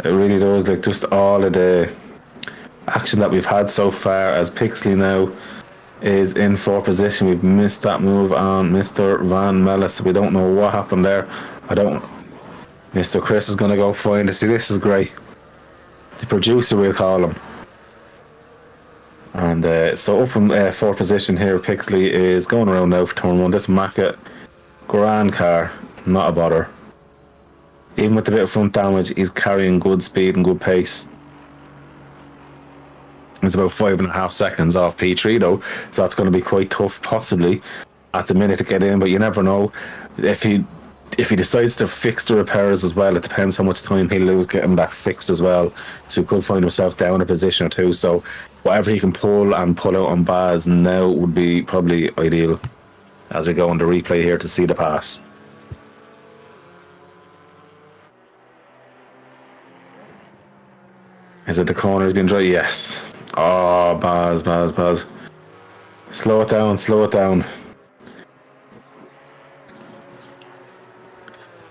it really does, like, just all of the action that we've had so far, as Pixley now is in 4th position. We've missed that move on Mr. Van Mellis. We don't know what happened there. Mr. Chris is going to go find it. See, this is great. The producer, we'll call him. And so up in 4th position here, Pixley is going around now for turn 1. This Macket grand car, not a bother. Even with the bit of front damage, he's carrying good speed and good pace. It's about 5.5 seconds off P3 though, so that's going to be quite tough possibly at the minute to get in, but you never know. If he decides to fix the repairs as well, it depends how much time he'll lose getting that fixed as well. So he could find himself down a position or two, so whatever he can pull and pull out on Baz now would be probably ideal as we go on the replay here to see the pass. Is it the corner he's going to try? Yes. Oh, Baz. Slow it down.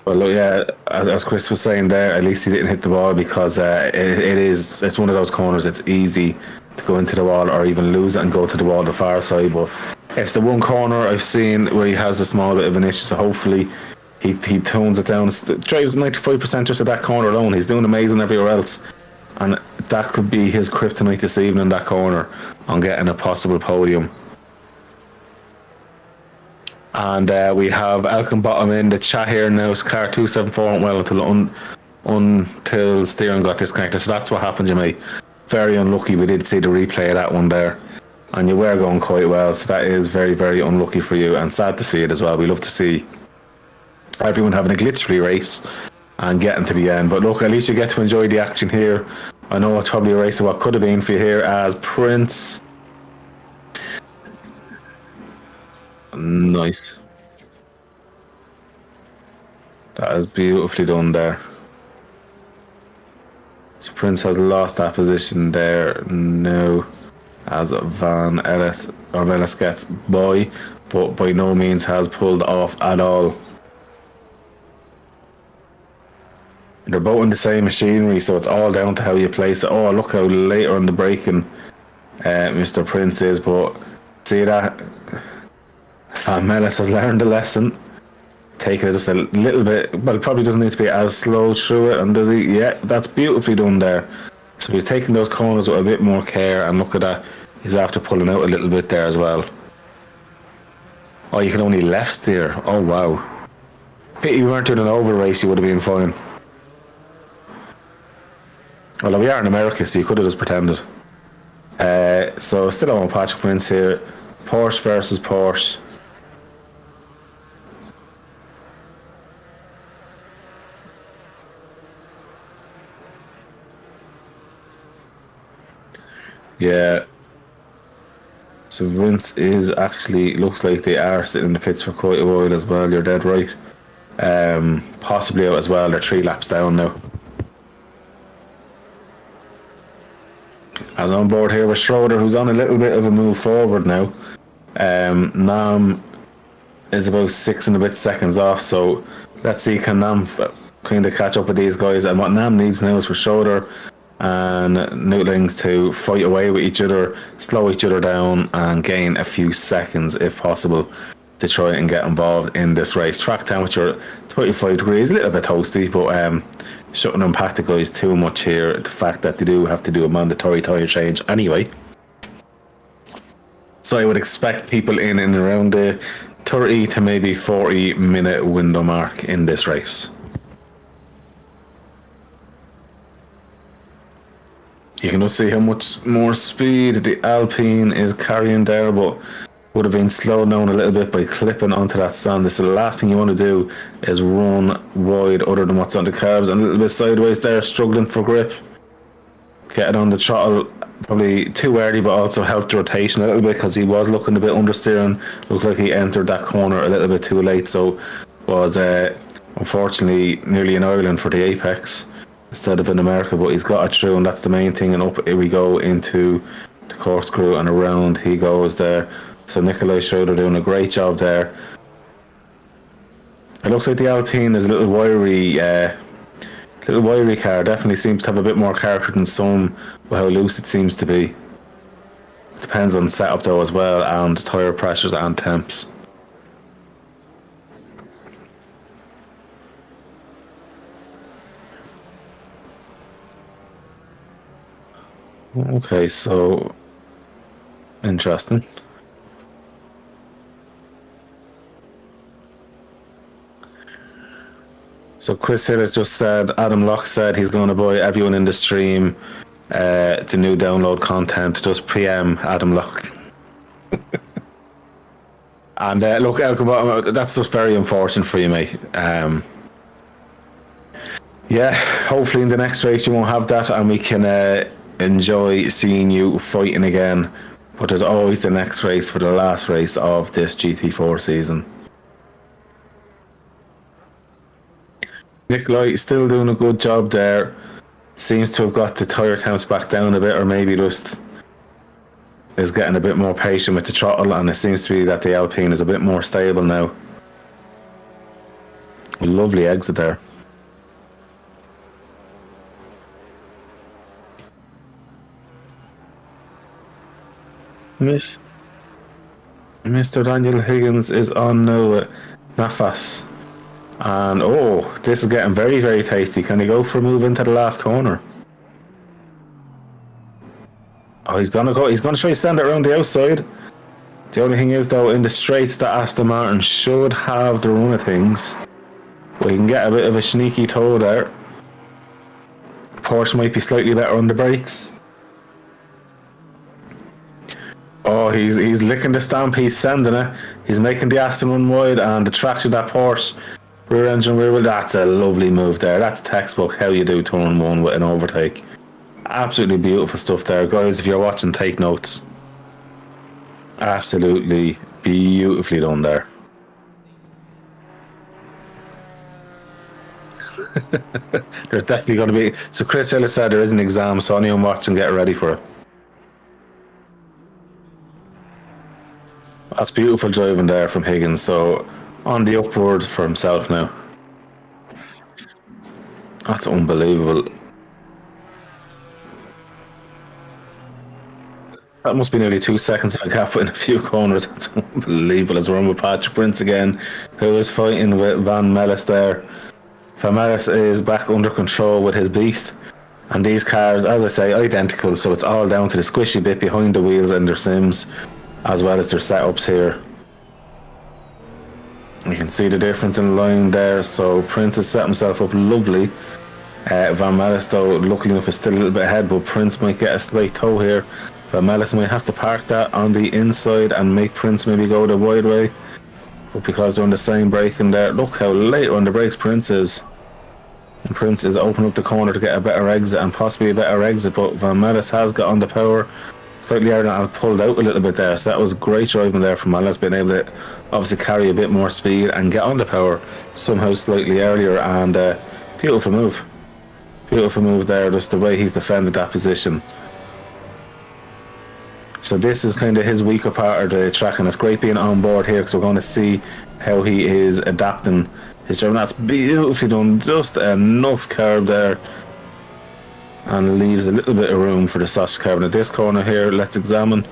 Well, look, yeah, as Chris was saying there, at least he didn't hit the ball, because it's one of those corners. It's easy to go into the wall or even lose it and go to the wall the far side. But it's the one corner I've seen where he has a small bit of an issue. So hopefully he tones it down. Drives 95% just at that corner alone. He's doing amazing everywhere else. And that could be his kryptonite this evening, that corner, on getting a possible podium. And we have Elkin Bottom in the chat here now. Car 274 went well until steering got disconnected. So that's what happened, Jimmy. Very unlucky. We did see the replay of that one there. And you were going quite well. So that is very, very unlucky for you. And sad to see it as well. We love to see everyone having a glitch-free race and getting to the end. But look, at least you get to enjoy the action here. I know it's probably a race of what could have been for you here, as Prince. Nice. That is beautifully done there. So Prince has lost that position there now, as Van Ellis gets by, but by no means has pulled off at all. They're both in the same machinery, so it's all down to how you place it. Oh, look how later on the braking Mr. Prince is, but see that? Van Mellis has learned the lesson. Taking it just a little bit, well, probably doesn't need to be as slow through it, and does he? Yeah, that's beautifully done there. So he's taking those corners with a bit more care, and look at that, he's after pulling out a little bit there as well. Oh, you can only left steer. Oh, wow. Pity you weren't doing an oval race, you would have been fine. Well, we are in America, so you could have just pretended. So still on Patrick Prince here. Porsche versus Porsche. Yeah. So Vince is actually, looks like they are sitting in the pits for quite a while as well. You're dead right. Possibly out as well. They're 3 laps down now. As on board here with Schroeder, who's on a little bit of a move forward now. Nam is about 6 and a bit seconds off, so let's see, can Nam kind of catch up with these guys. And what Nam needs now is for Schroeder and Newtlings to fight away with each other, slow each other down, and gain a few seconds if possible to try and get involved in this race. Track temperature 25 degrees, a little bit toasty, but shouldn't impact the guys too much here. The fact that they do have to do a mandatory tyre change anyway. So I would expect people in and around the 30 to maybe 40 minute window mark in this race. You can just see how much more speed the Alpine is carrying there, but would have been slowed down a little bit by clipping onto that stand. So the last thing you want to do is run wide other than what's on the carbs, and a little bit sideways there, struggling for grip. Getting on the throttle probably too early, but also helped the rotation a little bit because he was looking a bit understeering. Looked like he entered that corner a little bit too late, so was unfortunately nearly in Ireland for the apex instead of in America, but he's got it through, and that's the main thing. And up here we go into the corkscrew, and around he goes there. So Nikolai Schroeder doing a great job there. It looks like the Alpine is a little wiry car. Definitely seems to have a bit more character than some, with how loose it seems to be. Depends on setup though as well, and tyre pressures and temps. Okay, so interesting. So Chris Hill has just said, Adam Locke said he's going to buy everyone in the stream the new download content. Just PM Adam Locke. And look, Elko, that's just very unfortunate for you, mate. Yeah, hopefully in the next race you won't have that, and we can enjoy seeing you fighting again. But there's always the next race for the last race of this GT4 season. Nikolai still doing a good job there. Seems to have got the tyre temps back down a bit, or maybe just is getting a bit more patient with the throttle, and it seems to be that the Alpine is a bit more stable now. A lovely exit there. Mr. Daniel Higgins is on now with Nafas. And oh, this is getting very, very tasty. Can he go for a move into the last corner? Oh, he's gonna go. He's gonna try to send it around the outside. The only thing is, though, in the straights that Aston Martin should have the run of things, we can get a bit of a sneaky toe there. Porsche might be slightly better on the brakes. Oh, he's licking the stamp. He's sending it. He's making the Aston run wide, and the traction that Porsche. Rear engine, rear wheel, that's a lovely move there. That's textbook how you do turn one with an overtake. Absolutely beautiful stuff there. Guys, if you're watching, take notes. Absolutely beautifully done there. There's definitely going to be... So Chris Ellis said there is an exam, so anyone watching, get ready for it. That's beautiful driving there from Higgins, so... on the upward for himself now. That's unbelievable. That must be nearly 2 seconds of a gap in a few corners. That's unbelievable. As we're on with Patrick Prince again, who is fighting with Van Mellis there. Van Mellis is back under control with his beast. And these cars, as I say, identical. So it's all down to the squishy bit behind the wheels and their sims, as well as their setups here. You can see the difference in line there. So Prince has set himself up lovely. Van Mellis, though, luckily enough, is still a little bit ahead, but Prince might get a slight toe here But Mellis might have to park that on the inside and make Prince maybe go the wide way. But because they're on the same brake in there, look how late on the brakes Prince is. And Prince is opening up the corner to get a better exit and possibly a better exit, but Van Mellis has got on the power slightly earlier and pulled out a little bit there. So that was great driving there from Mellis, being able to obviously carry a bit more speed and get on the power somehow slightly earlier. And beautiful move. Beautiful move there, just the way he's defended that position. So this is kind of his weaker part of the track, and it's great being on board here because we're going to see how he is adapting his driving. That's beautifully done, just enough curb there, and leaves a little bit of room for the soft curb. At this corner here, let's examine.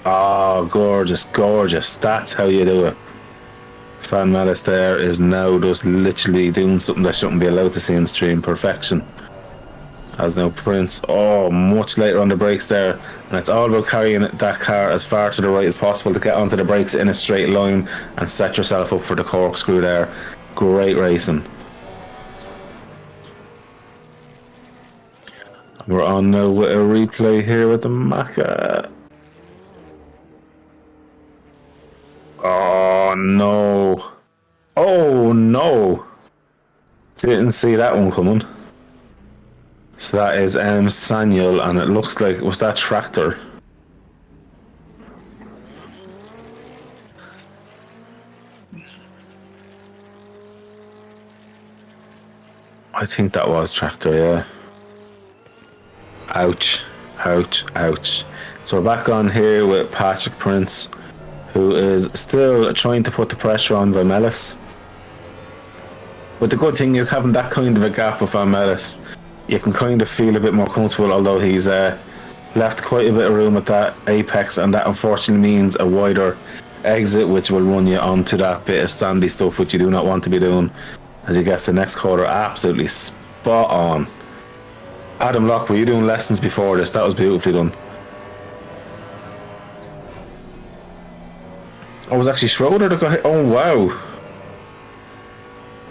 Oh, gorgeous, gorgeous. That's how you do it. Van Mellis there is now just literally doing something that shouldn't be allowed to see in stream perfection. As now Prince, much later on the brakes there, and it's all about carrying that car as far to the right as possible to get onto the brakes in a straight line and set yourself up for the corkscrew there. Great racing. We're on now with a replay here with the Macca. Oh no. Oh no. Didn't see that one coming. So that is Saniel, and it looks like, was that Tractor? I think that was Tractor, yeah. Ouch, ouch, ouch. So we're back on here with Patrick Prince, who is still trying to put the pressure on Van Mellis. But the good thing is, having that kind of a gap with Van Mellis, you can kind of feel a bit more comfortable, although he's left quite a bit of room at that apex, and that unfortunately means a wider exit, which will run you onto that bit of sandy stuff, which you do not want to be doing as he gets the next quarter. Absolutely spot on. Adam Locke, were you doing lessons before this? That was beautifully done. Oh, it was actually Schroeder that got hit. Oh, wow.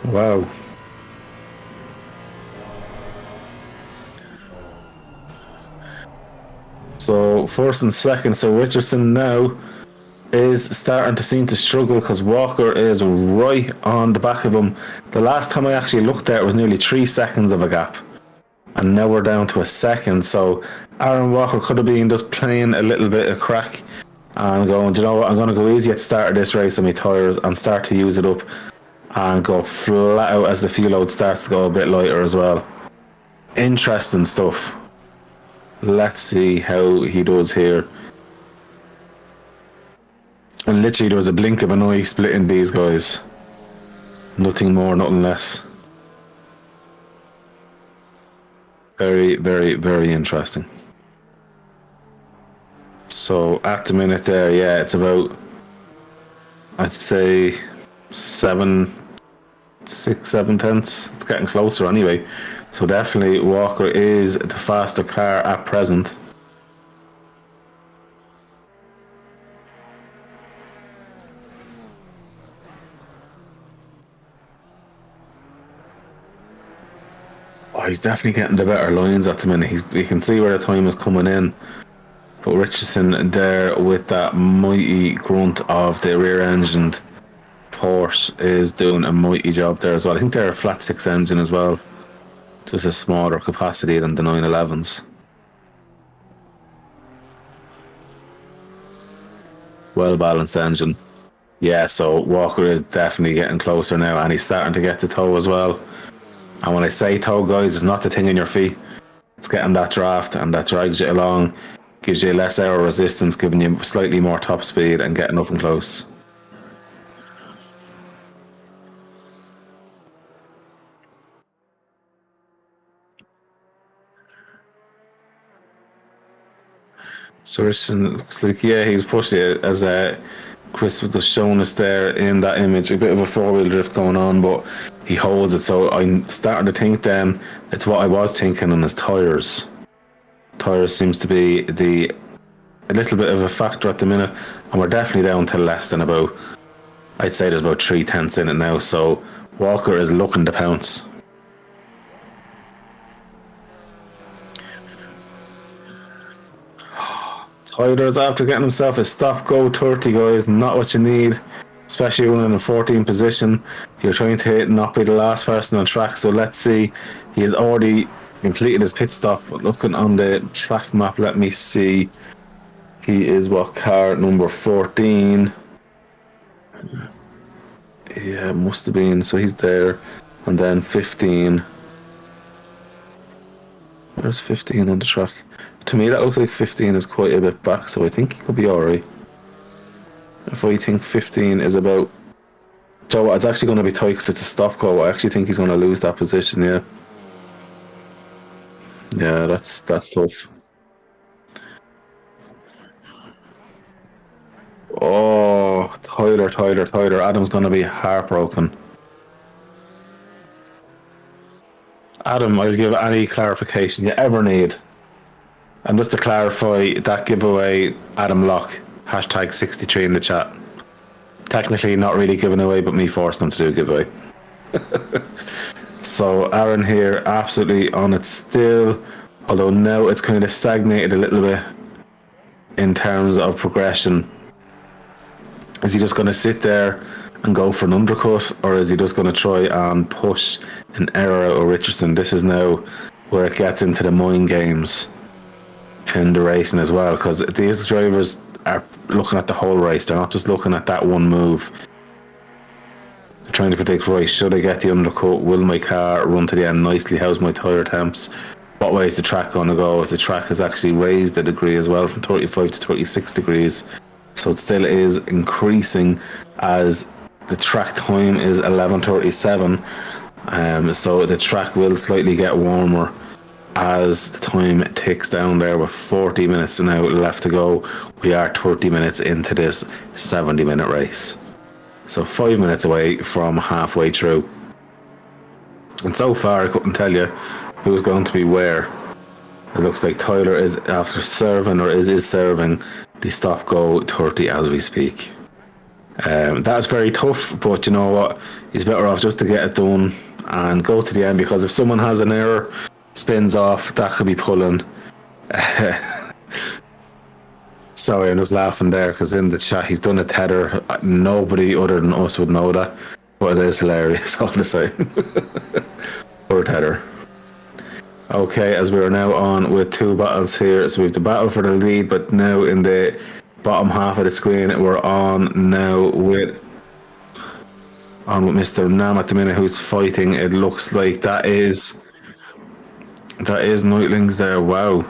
Wow. So first and second, so Richardson now is starting to seem to struggle because Walker is right on the back of him. The last time I actually looked there, it was nearly 3 seconds of a gap, and now we're down to a second. So Aaron Walker could have been just playing a little bit of crack and going, do you know what, I'm going to go easy at the start of this race on my tyres and start to use it up and go flat out as the fuel load starts to go a bit lighter as well. Interesting stuff. Let's see how he does here. And literally there was a blink of an eye splitting these guys. Nothing more, nothing less. Very, very, very interesting. So at the minute there, yeah, it's about, I'd say 6-7 tenths. It's getting closer anyway. So definitely Walker is the faster car at present. Oh, he's definitely getting the better lines at the minute. You can see where the time is coming in. But Richardson there with that mighty grunt of the rear-engined Porsche is doing a mighty job there as well. I think they're a flat 6 engine as well. Just a smaller capacity than the 911s. Well balanced engine. Yeah, so Walker is definitely getting closer now, and he's starting to get the toe as well. And when I say toe, guys, it's not the thing in your feet. It's getting that draft, and that drags you along, gives you less aero resistance, giving you slightly more top speed and getting up and close. So Richardson looks like, yeah, he's pushed it, as Chris was just showing us there in that image, a bit of a four-wheel drift going on, but he holds it. So I'm starting to think then it's what I was thinking on his tyres. Tyres seems to be a little bit of a factor at the minute, and we're definitely down to less than about, I'd say there's about 3 tenths in it now, so Walker is looking to pounce. Tyler's after getting himself a stop-go 30, guys. Not what you need, especially when in 14th position. You're trying to hit, not be the last person on track. So let's see. He has already completed his pit stop. But looking on the track map, let me see. He is what car? Number 14. Yeah, must have been. So he's there. And then 15. Where's 15 on the track? To me, that looks like 15 is quite a bit back, so I think he could be alright. If I think 15 is about... So it's actually going to be tight because it's a stop go. I actually think he's going to lose that position, yeah. Yeah, that's tough. Oh, Tyler. Adam's going to be heartbroken. Adam, I'll give any clarification you ever need. And just to clarify, that giveaway, Adam Locke, hashtag 63 in the chat. Technically not really giving away, but me forced them to do a giveaway. So Aaron here, absolutely on it still. Although now it's kind of stagnated a little bit in terms of progression. Is he just going to sit there and go for an undercut, or is he just going to try and push an error out of Richardson? This is now where it gets into the mind games in the racing as well, because these drivers are looking at the whole race. They're not just looking at that one move. They're trying to predict, right, should I get the undercut? Will my car run to the end nicely? How's my tyre temps? What way is the track going to go? As the track has actually raised a degree as well, from 35 to 36 degrees. So it still is increasing as the track time is 11:37. So the track will slightly get warmer as the time ticks down there, with 40 minutes now left to go. We are 30 minutes into this 70-minute race. So 5 minutes away from halfway through. And so far, I couldn't tell you who's going to be where. It looks like Tyler is after serving, or is serving the stop-go 30 as we speak. That's very tough, but you know what? He's better off just to get it done and go to the end, because if someone has an error, spins off, that could be pulling. Sorry, I'm just laughing there because in the chat he's done a tether. Nobody other than us would know that, but it is hilarious all the same. Poor tether. Okay, as we are now on with two battles here, so we have the battle for the lead, but now in the bottom half of the screen we're on now with Mr. Nam at the minute, who's fighting. It looks like that is Nightlings there. Wow,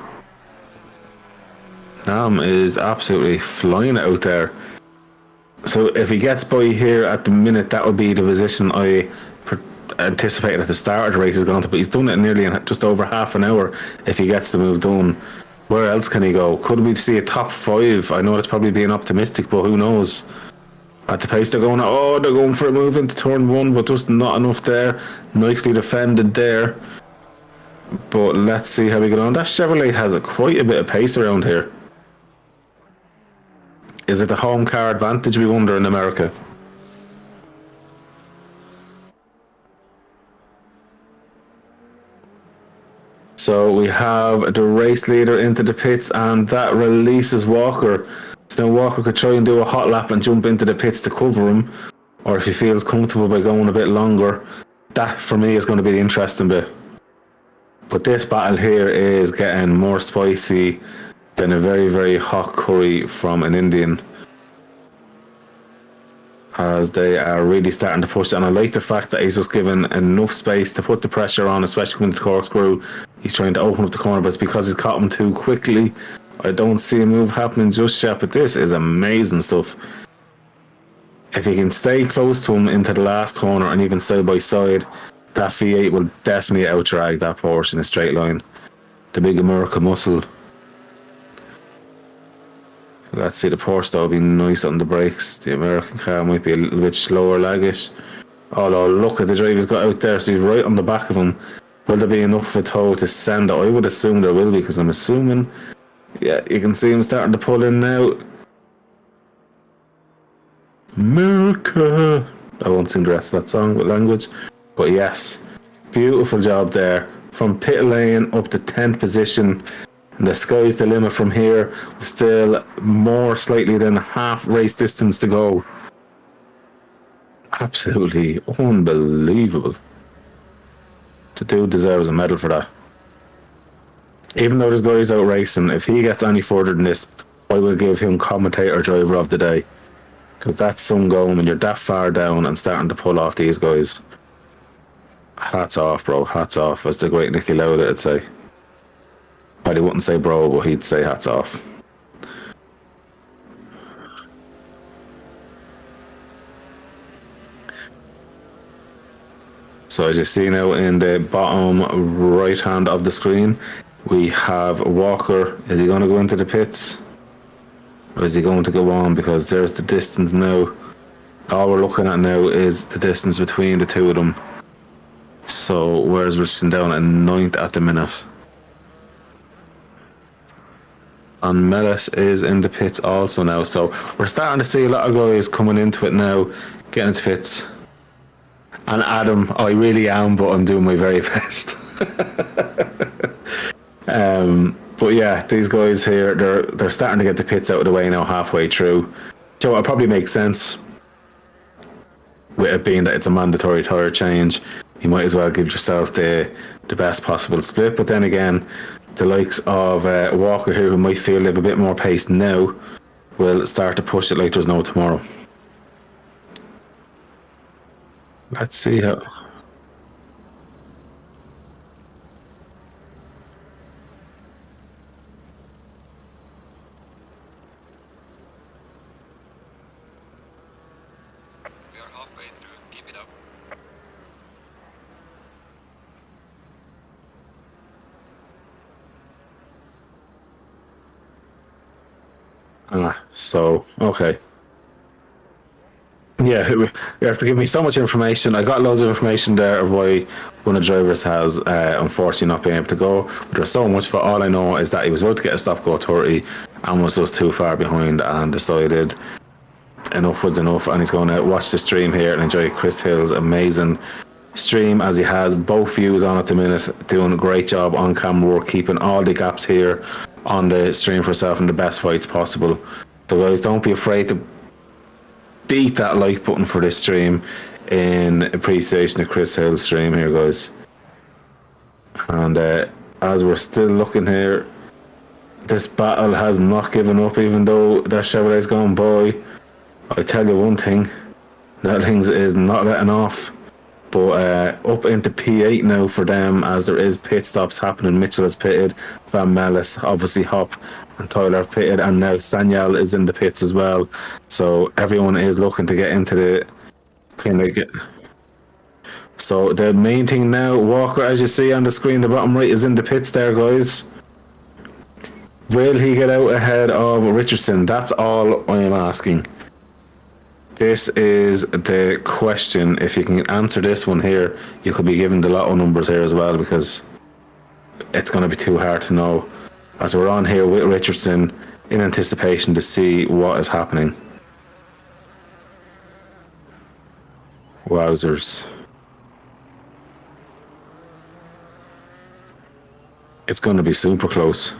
Nam is absolutely flying out there. So if he gets by here at the minute, that would be the position I anticipated at the start of the race is going to, but he's done it in nearly just over half an hour. If he gets the move done, where else can he go? Could we see a top 5? I know it's probably being optimistic, but who knows? At the pace they're going, they're going for a move into turn 1, but just not enough there. Nicely defended there. But let's see how we get on. That Chevrolet has quite a bit of pace around here. Is it the home car advantage, we wonder, in America? So we have the race leader into the pits, and that releases Walker. So now Walker could try and do a hot lap and jump into the pits to cover him, or if he feels comfortable by going a bit longer. That for me is going to be the interesting bit. But this battle here is getting more spicy than a very, very hot curry from an Indian, as they are really starting to push. And I like the fact that he's just given enough space to put the pressure on, especially with the corkscrew. He's trying to open up the corner, but it's because he's caught him too quickly. I don't see a move happening just yet, but this is amazing stuff. If he can stay close to him into the last corner and even side by side, that V8 will definitely outdrag that Porsche in a straight line. The big American muscle. Let's see, the Porsche though will be nice on the brakes. The American car might be a little bit slower, laggish. Although look at the drive he's got out there, so he's right on the back of him. Will there be enough of a tow to send it? I would assume there will be, because I'm assuming, yeah, you can see him starting to pull in now. America. I won't sing the rest of that song with language, but yes, beautiful job there. From pit lane up to 10th position, And the sky's the limit from here. Still more slightly than half race distance to go. Absolutely unbelievable. The dude deserves a medal for that. Even though this guy's out racing, if he gets any further than this, I will give him commentator driver of the day. Because that's some going when you're that far down and starting to pull off these guys. Hats off, bro. Hats off, as the great Nicky Lauda would say. But he wouldn't say bro, but he'd say hats off. So as you see now in the bottom right hand of the screen, we have Walker. Is he going to go into the pits? Or is he going to go on? Because there's the distance now. All we're looking at now is the distance between the two of them. So where's Richardson down at 9th at the minute? And Mellis is in the pits also now. So we're starting to see a lot of guys coming into it now, getting into pits. And Adam, I really am, but I'm doing my very best. But yeah, these guys here, they're starting to get the pits out of the way now, halfway through. So it probably makes sense with it being that it's a mandatory tyre change. You might as well give yourself the best possible split. But then again, the likes of Walker here, who might feel they have a bit more pace now, will start to push it like there's no tomorrow. Let's see how. We are halfway through. Keep it up. So, okay. Yeah, you have to give me so much information. I got loads of information there of why one of the drivers has unfortunately not been able to go. But there's so much, for all I know is that he was about to get a stop go 30 and was just too far behind and decided enough was enough, and he's going to watch the stream here and enjoy Chris Hill's amazing stream, as he has both views on at the minute, doing a great job on camera work, keeping all the gaps here on the stream for yourself in the best fights possible. So guys, don't be afraid to beat that like button for this stream in appreciation of Chris Hill's stream here, guys. And as we're still looking here, this battle has not given up, even though that Chevrolet's gone by. I tell you one thing, that things is not letting off. But up into P8 now for them, as there is pit stops happening. Mitchell has pitted, Van Mellis, obviously Hop and Tyler pitted, and now Sanyal is in the pits as well. So everyone is looking to get into the kind of get. So the main thing now, Walker, as you see on the screen, the bottom right, is in the pits there, guys. Will he get out ahead of Richardson? That's all I am asking. This is the question. If you can answer this one here, you could be given the lotto numbers here as well, because it's going to be too hard to know. As we're on here with Richardson in anticipation to see what is happening. Wowzers. It's going to be super close.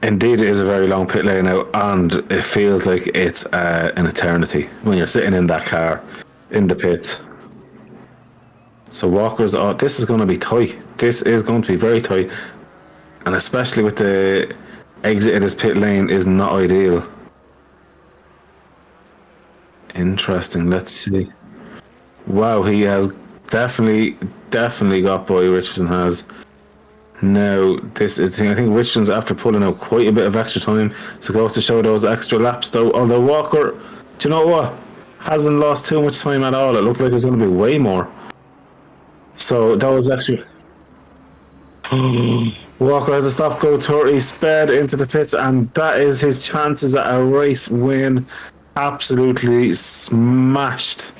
Indeed, it is a very long pit lane now, and it feels like it's an eternity when you're sitting in that car in the pit. So Walker's, this is going to be tight. This is going to be very tight, and especially with the exit of this pit lane is not ideal. Interesting. Let's see. Wow, he has definitely got by. Richardson has. Now, this is the thing. I think Richardson's after pulling out quite a bit of extra time, so it goes to show those extra laps though. Although Walker, do you know what? Hasn't lost too much time at all. It looked like there's going to be way more. So that was actually. Walker has a stop go 30, sped into the pits, and that is his chances at a race win. Absolutely smashed.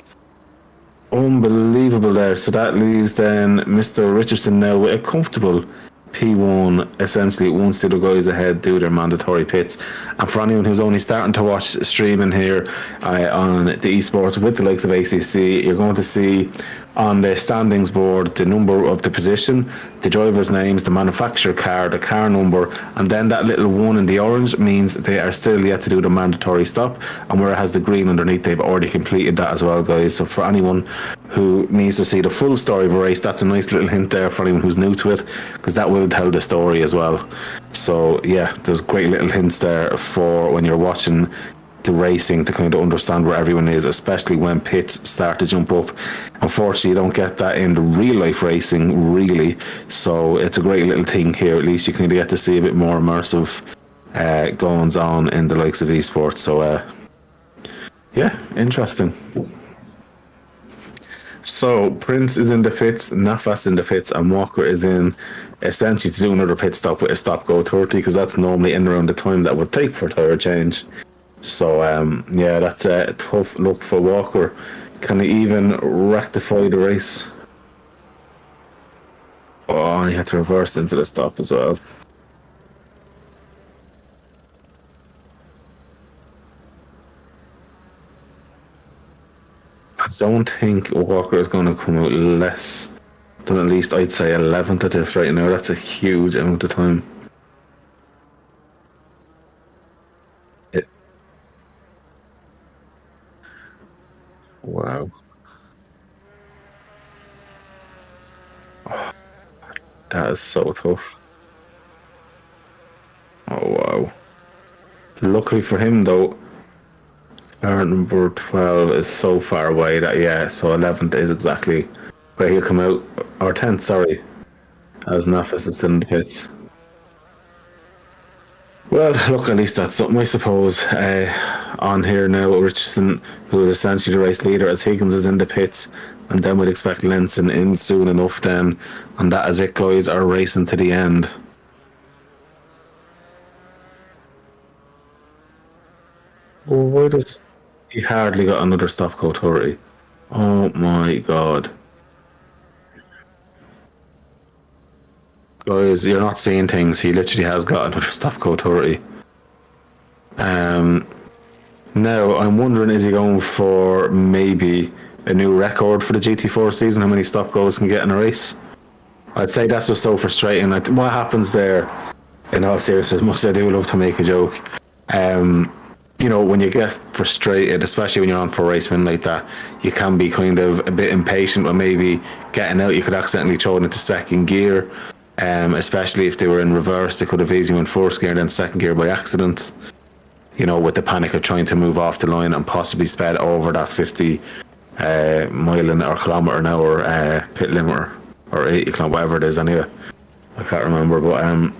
Unbelievable there. So that leaves then Mr. Richardson now with a comfortable P1, essentially once the other guys ahead do their mandatory pits. And for anyone who's only starting to watch streaming here on the esports with the likes of ACC, you're going to see on the standings board the number of the position, the driver's names, the manufacturer car, the car number, and then that little one in the orange means they are still yet to do the mandatory stop, and where it has the green underneath, they've already completed that as well, guys. So for anyone who needs to see the full story of a race, that's a nice little hint there for anyone who's new to it, because that will tell the story as well. So yeah, there's great little hints there for when you're watching the racing to kind of understand where everyone is, especially when pits start to jump up. Unfortunately, you don't get that in the real life racing, really. So it's a great little thing here. At least you kind of get to see a bit more immersive goings on in the likes of esports. So yeah, interesting. So Prince is in the pits, Nafas in the pits, and Walker is in essentially to do another pit stop with a stop go 30, because that's normally in around the time that would take for tire change. So yeah, that's a tough look for Walker. Can he even rectify the race? Oh, and he had to reverse into the stop as well. I don't think Walker is going to come out less than at least, I'd say, 11th at this right now. That's a huge amount of time. Wow. That is so tough. Oh, wow. Luckily for him, though, car number 12 is so far away that, yeah, so 11th is exactly where he'll come out. Or 10th, sorry, as Nafis is still in the pits. Well, look, at least that's something, I suppose. On here now, Richardson, who is essentially the race leader, as Higgins is in the pits, and then we'd expect Lenson in soon enough then, and that is it, guys, are racing to the end. Oh, why does he hardly got another stop go 30? Oh my god. Guys, you're not seeing things. He literally has got another stop go 30. Now, I'm wondering, is he going for maybe a new record for the GT4 season? How many stop goes can get in a race? I'd say that's just so frustrating. What happens there, in all seriousness, much I do love to make a joke. You know, when you get frustrated, especially when you're on for a race win like that, you can be kind of a bit impatient with maybe getting out. You could accidentally throw it into second gear, especially if they were in reverse. They could have easily went first gear and then second gear by accident. You know, with the panic of trying to move off the line and possibly sped over that 50 mile an hour, kilometre an hour pit limit, or 80 kilometre, whatever it is anyway. I can't remember, but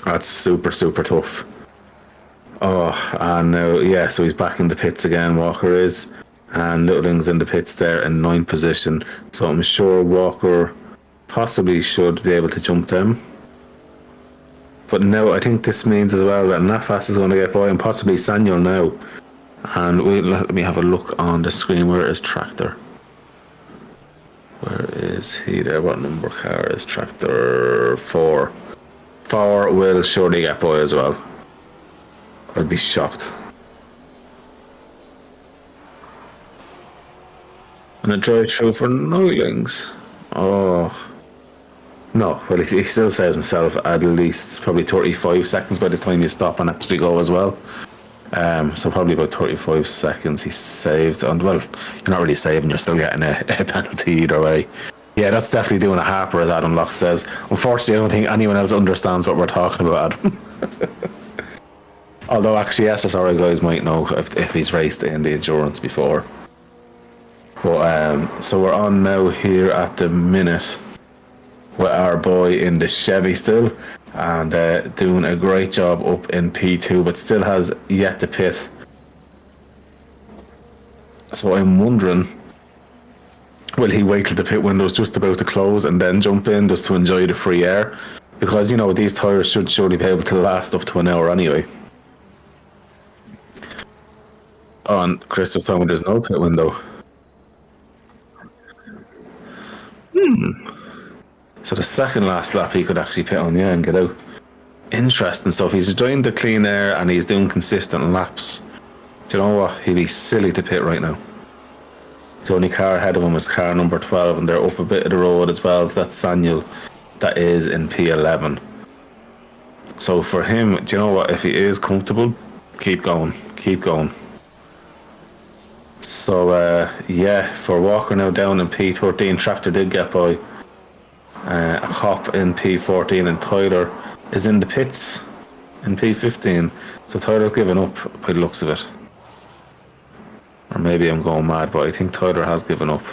that's super, super tough. Oh, and now, yeah, so he's back in the pits again, Walker is, and Littling's in the pits there in 9th position, so I'm sure Walker possibly should be able to jump them. But now I think this means as well that Nafas is going to get by, and possibly Sanyol now. And let me have a look on the screen. Where is Tractor? Where is he there? What number car is Tractor? 4. 4 will surely get by as well. I'd be shocked. And a drive through for Noilings. Oh. No, well, he still says himself at least probably 35 seconds by the time you stop and actually go as well. So probably about 35 seconds he saved. And well, you're not really saving, you're still getting a penalty either way. Yeah, that's definitely doing a harper, as Adam Locke says. Unfortunately, I don't think anyone else understands what we're talking about, Adam. Although actually SSRI guys might know if he's raced in the endurance before. But so we're on now here at the minute with our boy in the Chevy still, and doing a great job up in P2, but still has yet to pit. So I'm wondering, will he wait till the pit window's just about to close and then jump in just to enjoy the free air? Because, you know, these tyres should surely be able to last up to an hour anyway. Oh, and Chris was telling me there's no pit window. So the second last lap he could actually pit on, yeah, and get out. Interesting. So if he's enjoying the clean air and he's doing consistent laps, do you know what? He'd be silly to pit right now. The only car ahead of him is car number 12, and they're up a bit of the road as well. So that's Saniel, that is in P11. So for him, do you know what? If he is comfortable, keep going, keep going. So yeah, for Walker now down in P13, Tractor did get by. Hop in P14, and Tyler is in the pits in P15. So Tyler's given up by the looks of it. Or maybe I'm going mad, but I think Tyler has given up.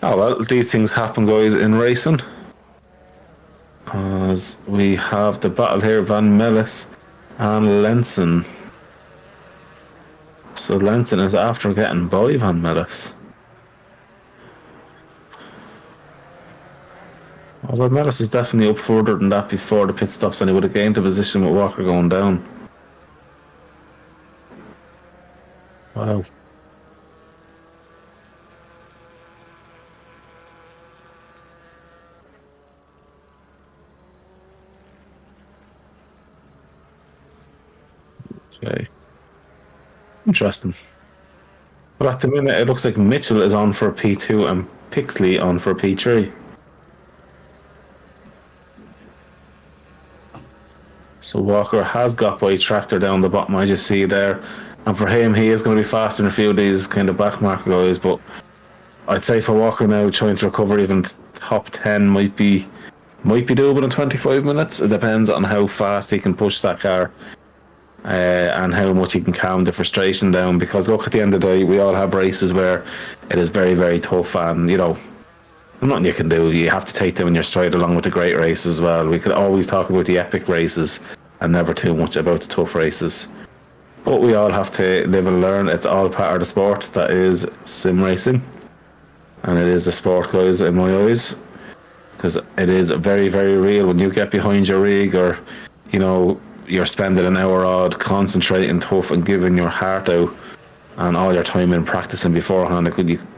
Oh well, these things happen, guys, in racing. As we have the battle here, Van Mellis and Lenson. So Lenson is after getting by Van Mellis. Well, Van Mellis was definitely up further than that before the pit stops, and he would have gained a position with Walker going down. Wow. Okay. Interesting. But at the minute, it looks like Mitchell is on for P2 and Pixley on for P3. So Walker has got by Tractor down the bottom, I just see there. And for him, he is going to be faster in a few of these kind of backmarker guys. But I'd say for Walker now, trying to recover even top 10 might be doable in 25 minutes. It depends on how fast he can push that car. And how much he can calm the frustration down, because look, at the end of the day, we all have races where it is very, very tough, and you know, nothing you can do. You have to take them in your stride along with the great races as well. We could always talk about the epic races and never too much about the tough races, but we all have to live and learn. It's all part of the sport that is sim racing, and it is a sport, guys, in my eyes, because it is very, very real. When you get behind your rig, or you know, you're spending an hour odd concentrating tough and giving your heart out and all your time in practicing beforehand.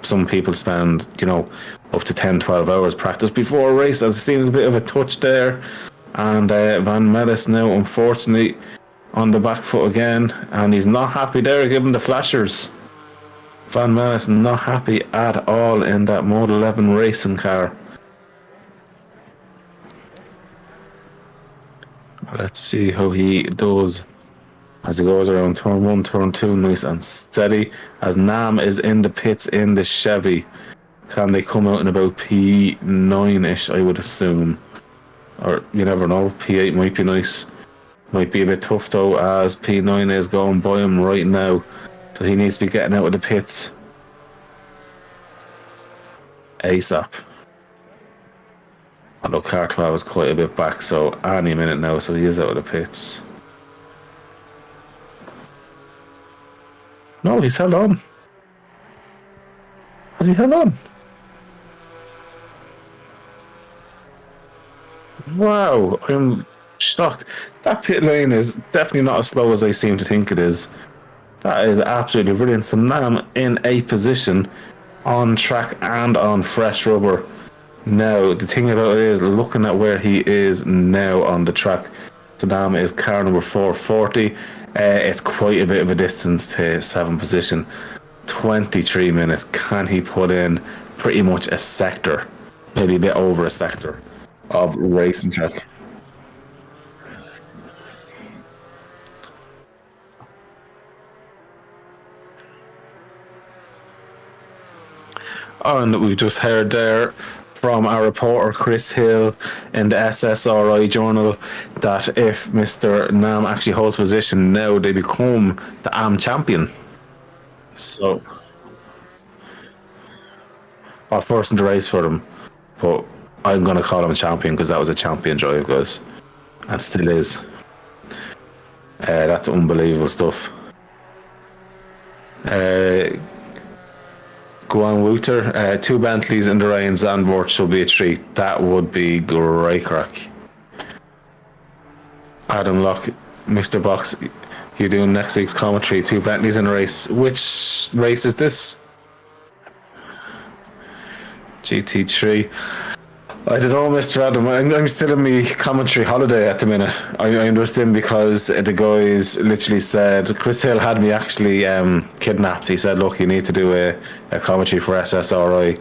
Some people spend, you know, up to 10-12 hours practice before a race, as it seems a bit of a touch there. And Van Mellis now unfortunately on the back foot again, and he's not happy there, giving the flashers. Van Mellis not happy at all in that Mode 11 racing car. Let's see how he does as he goes around turn 1, turn 2, nice and steady. As Nam is in the pits in the Chevy. Can they come out in about P9-ish, I would assume. Or, you never know, P8 might be nice. Might be a bit tough though, as P9 is going by him right now. So he needs to be getting out of the pits ASAP. Although car 12 is quite a bit back, so any minute now, so he is out of the pits. No, he's held on. Has he held on? Wow, I'm shocked. That pit lane is definitely not as slow as I seem to think it is. That is absolutely brilliant. So Nam in a position on track and on fresh rubber. Now, the thing about it is, looking at where he is now on the track, Nam is car number 440. It's quite a bit of a distance to 7th position. 23 minutes. Can he put in pretty much a sector, maybe a bit over a sector of racing track? Oh, and we've just heard there from our reporter Chris Hill in the SSRI journal that if Mr. Nam actually holds position now, they become the AM champion. So, well, first in the race for them, but I'm going to call him a champion because that was a champion drive, guys, and still is. That's unbelievable stuff. Guan Wouter, 2 Bentleys in the rain, Zandvoort should be a treat. That would be great crack. Adam Locke, Mr. Box, you're doing next week's commentary, 2 Bentleys in a race. Which race is this? GT3. I don't know, Mr. Adam. I'm still in my commentary holiday at the minute. I'm just in because the guys literally said, Chris Hill had me actually kidnapped. He said, look, you need to do a commentary for SSRI.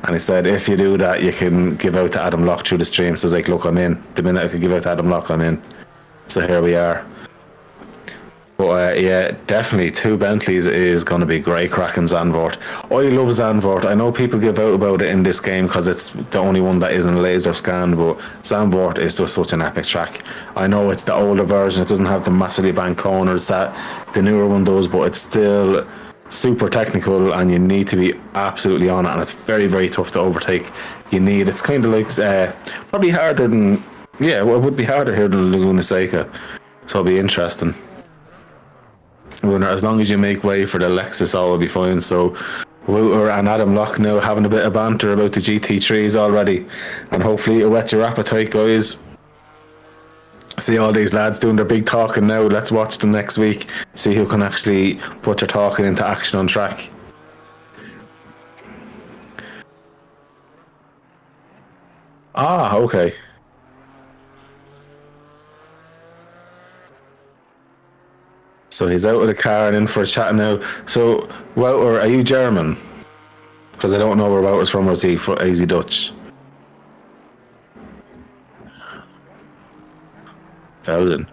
And he said, if you do that, you can give out to Adam Locke through the stream. So I was like, look, I'm in. The minute I could give out to Adam Locke, I'm in. So here we are. But yeah, definitely 2 Bentleys is going to be great crack in Zandvoort. I love Zandvoort. I know people give out about it in this game because it's the only one that isn't laser scanned, but Zandvoort is just such an epic track. I know it's the older version. It doesn't have the massively banked corners that the newer one does, but it's still super technical and you need to be absolutely on it, and it's very, very tough to overtake. It's kind of like probably harder than, it would be harder here than Laguna Seca. So it'll be interesting. As long as you make way for the Lexus, all will be fine. So Wouter and Adam Locke now having a bit of banter about the GT3s already, and hopefully it'll whet your appetite, guys. See all these lads doing their big talking now. Let's watch them next week, see who can actually put their talking into action on track. Ah, okay. So he's out of the car and in for a chat now. So, Wouter, are you German? Because I don't know where Wouter's from, or is he Dutch? Belgian.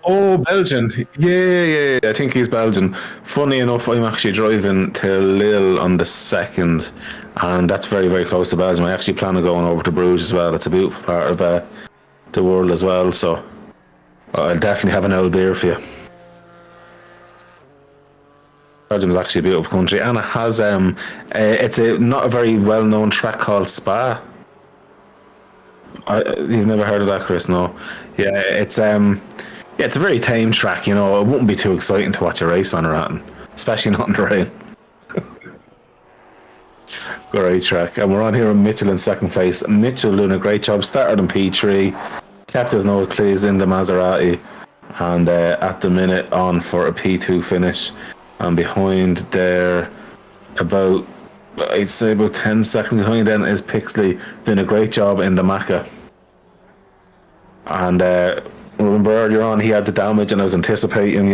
Oh, Belgian. Yeah. I think he's Belgian. Funny enough, I'm actually driving to Lille on the 2nd, and that's very, very close to Belgium. I actually plan on going over to Bruges as well. It's a beautiful part of the world as well, so I'll definitely have an old beer for you. Belgium's actually a beautiful country, and it has it's not a very well known track called Spa. You've never heard of that, Chris? No. Yeah, it's a very tame track. It wouldn't be too exciting to watch a race on or anything, especially not in the rain. Great track, and we're on here with Mitchell in 2nd place. Mitchell doing a great job. Started in P3, kept his nose clean in the Maserati, and at the minute on for a P2 finish. And behind there, I'd say about 10 seconds behind then is Pixley doing a great job in the Macca. And remember earlier on he had the damage, and I was anticipating,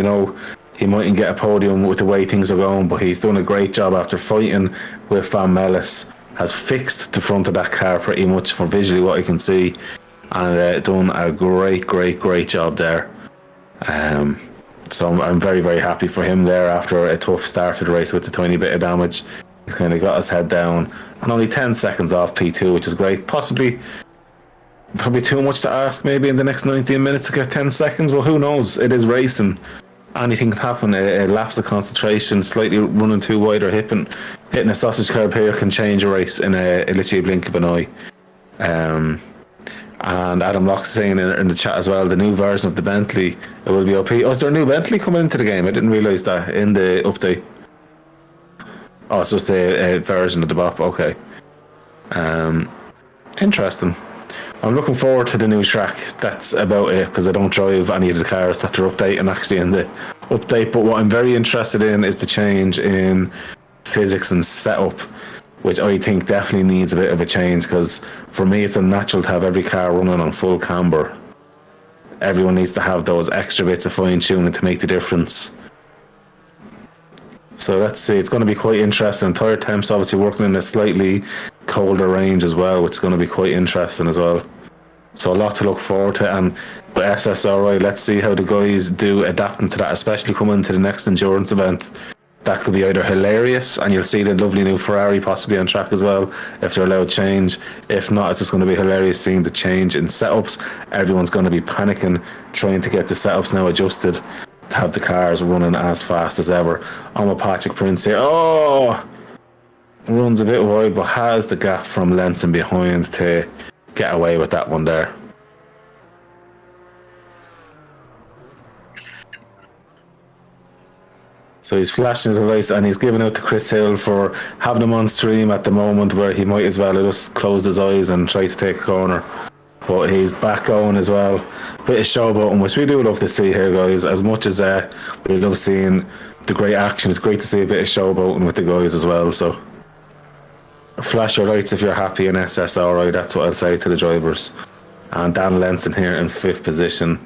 he mightn't get a podium with the way things are going, but he's done a great job after fighting with Van Mellis. Has fixed the front of that car pretty much from visually what I can see, and done a great job there. So I'm very, very happy for him there after a tough start to the race with a tiny bit of damage. He's kind of got his head down, and only 10 seconds off P2, which is great. Probably too much to ask maybe in the next 19 minutes to get 10 seconds, but who knows? It is racing. Anything can happen. A lapse of concentration, slightly running too wide, or hitting a sausage curb here can change a race in a literally blink of an eye. And Adam Locke's saying in the chat as well, the new version of the Bentley, it will be OP. Oh, is there a new Bentley coming into the game? I didn't realise that in the update. Oh, it's just a version of the BOP. Okay. Interesting. I'm looking forward to the new track. That's about it, because I don't drive any of the cars that they're updating actually in the update. But what I'm very interested in is the change in physics and setup, which I think definitely needs a bit of a change, because for me it's unnatural to have every car running on full camber. Everyone needs to have those extra bits of fine tuning to make the difference. So let's see, it's going to be quite interesting. Tyre temps obviously working in a slightly colder range as well, which is going to be quite interesting as well. So a lot to look forward to, and with SSRI, let's see how the guys do adapting to that, especially coming to the next endurance event. That could be either hilarious, and you'll see the lovely new Ferrari possibly on track as well, if they're allowed change. If not, it's just going to be hilarious seeing the change in setups. Everyone's going to be panicking, trying to get the setups now adjusted to have the cars running as fast as ever. I'm a Patrick Prince here. Oh! Runs a bit wide, but has the gap from Lenson behind to get away with that one there. So he's flashing his lights, and he's giving out to Chris Hill for having him on stream at the moment, where he might as well have just closed his eyes and try to take a corner. But he's back going as well. Bit of showboating, which we do love to see here, guys. As much as we love seeing the great action, it's great to see a bit of showboating with the guys as well. So Flash your lights if you're happy in SSRI, that's what I'll say to the drivers. And Dan Lenson here in 5th position,